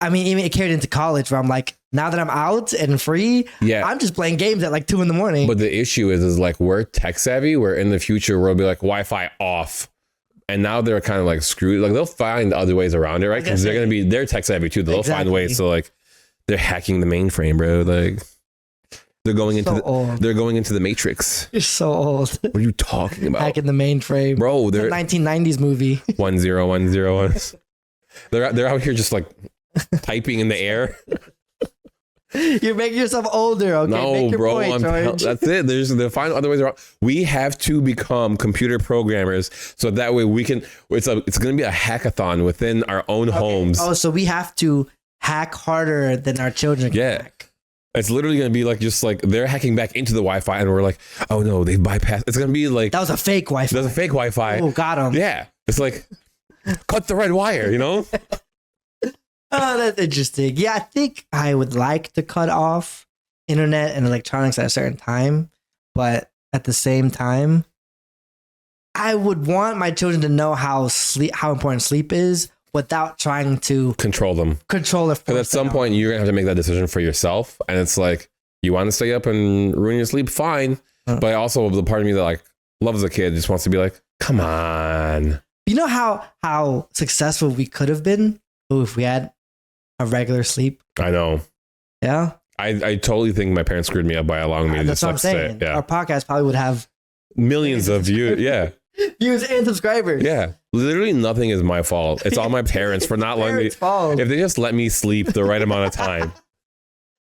I mean, even it carried into college where I'm like, now that I'm out and free, I'm just playing games at like 2 a.m. But the issue is like we're tech savvy. We're in the future, we'll be like Wi-Fi off. And now they're kind of like screwed. Like they'll find other ways around it, right? Because they're tech savvy too. They'll find ways to like, they're hacking the mainframe, bro. Like they're going into they're going into the Matrix. You're so old. What are you talking about? Hacking the mainframe, bro. They're 1990s movie. 10101. They're out here just like typing in the air. You're making yourself older, okay? No, make your bro. point, That's it. They'll find other ways around. We have to become computer programmers, so that way we can. It's going to be a hackathon within our own homes. Oh, so we have to hack harder than our children can hack. It's literally going to be like just like they're hacking back into the Wi-Fi, and we're like, oh no, they bypassed. It's going to be like that was a fake Wi-Fi. That's a fake Wi-Fi. Oh, got him. Yeah, it's like cut the red wire, Oh, that's interesting. Yeah, I think I would like to cut off internet and electronics at a certain time, but at the same time, I would want my children to know how important sleep is without trying to control them. Control it. Because at some point, you're gonna have to make that decision for yourself, and it's like you want to stay up and ruin your sleep, fine. But also, the part of me that like loves a kid just wants to be like, come on. You know how successful we could have been if we had a regular sleep. I know. Yeah. I totally think my parents screwed me up by allowing me to just like say. Yeah. Our podcast probably would have millions of views. Yeah. Views and subscribers. Yeah. Literally nothing is my fault. It's all my parents for not letting me. Fault. If they just let me sleep the right amount of time.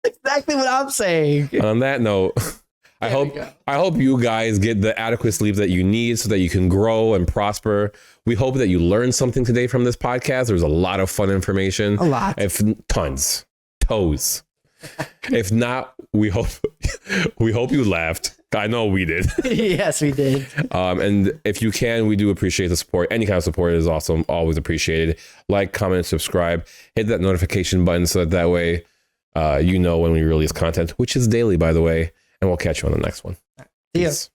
Exactly what I'm saying. And on that note, I hope you guys get the adequate sleep that you need so that you can grow and prosper. We hope that you learned something today from this podcast. There's a lot of fun information. A lot. Tons. Toes. If not, we hope you laughed. I know we did. Yes, we did. And if you can, we do appreciate the support. Any kind of support is awesome. Always appreciated. Like, comment, subscribe. Hit that notification button so that way you know when we release content, which is daily, by the way. And we'll catch you on the next one. See ya. Peace.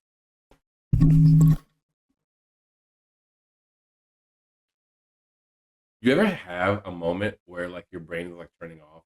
You ever have a moment where like your brain is like turning off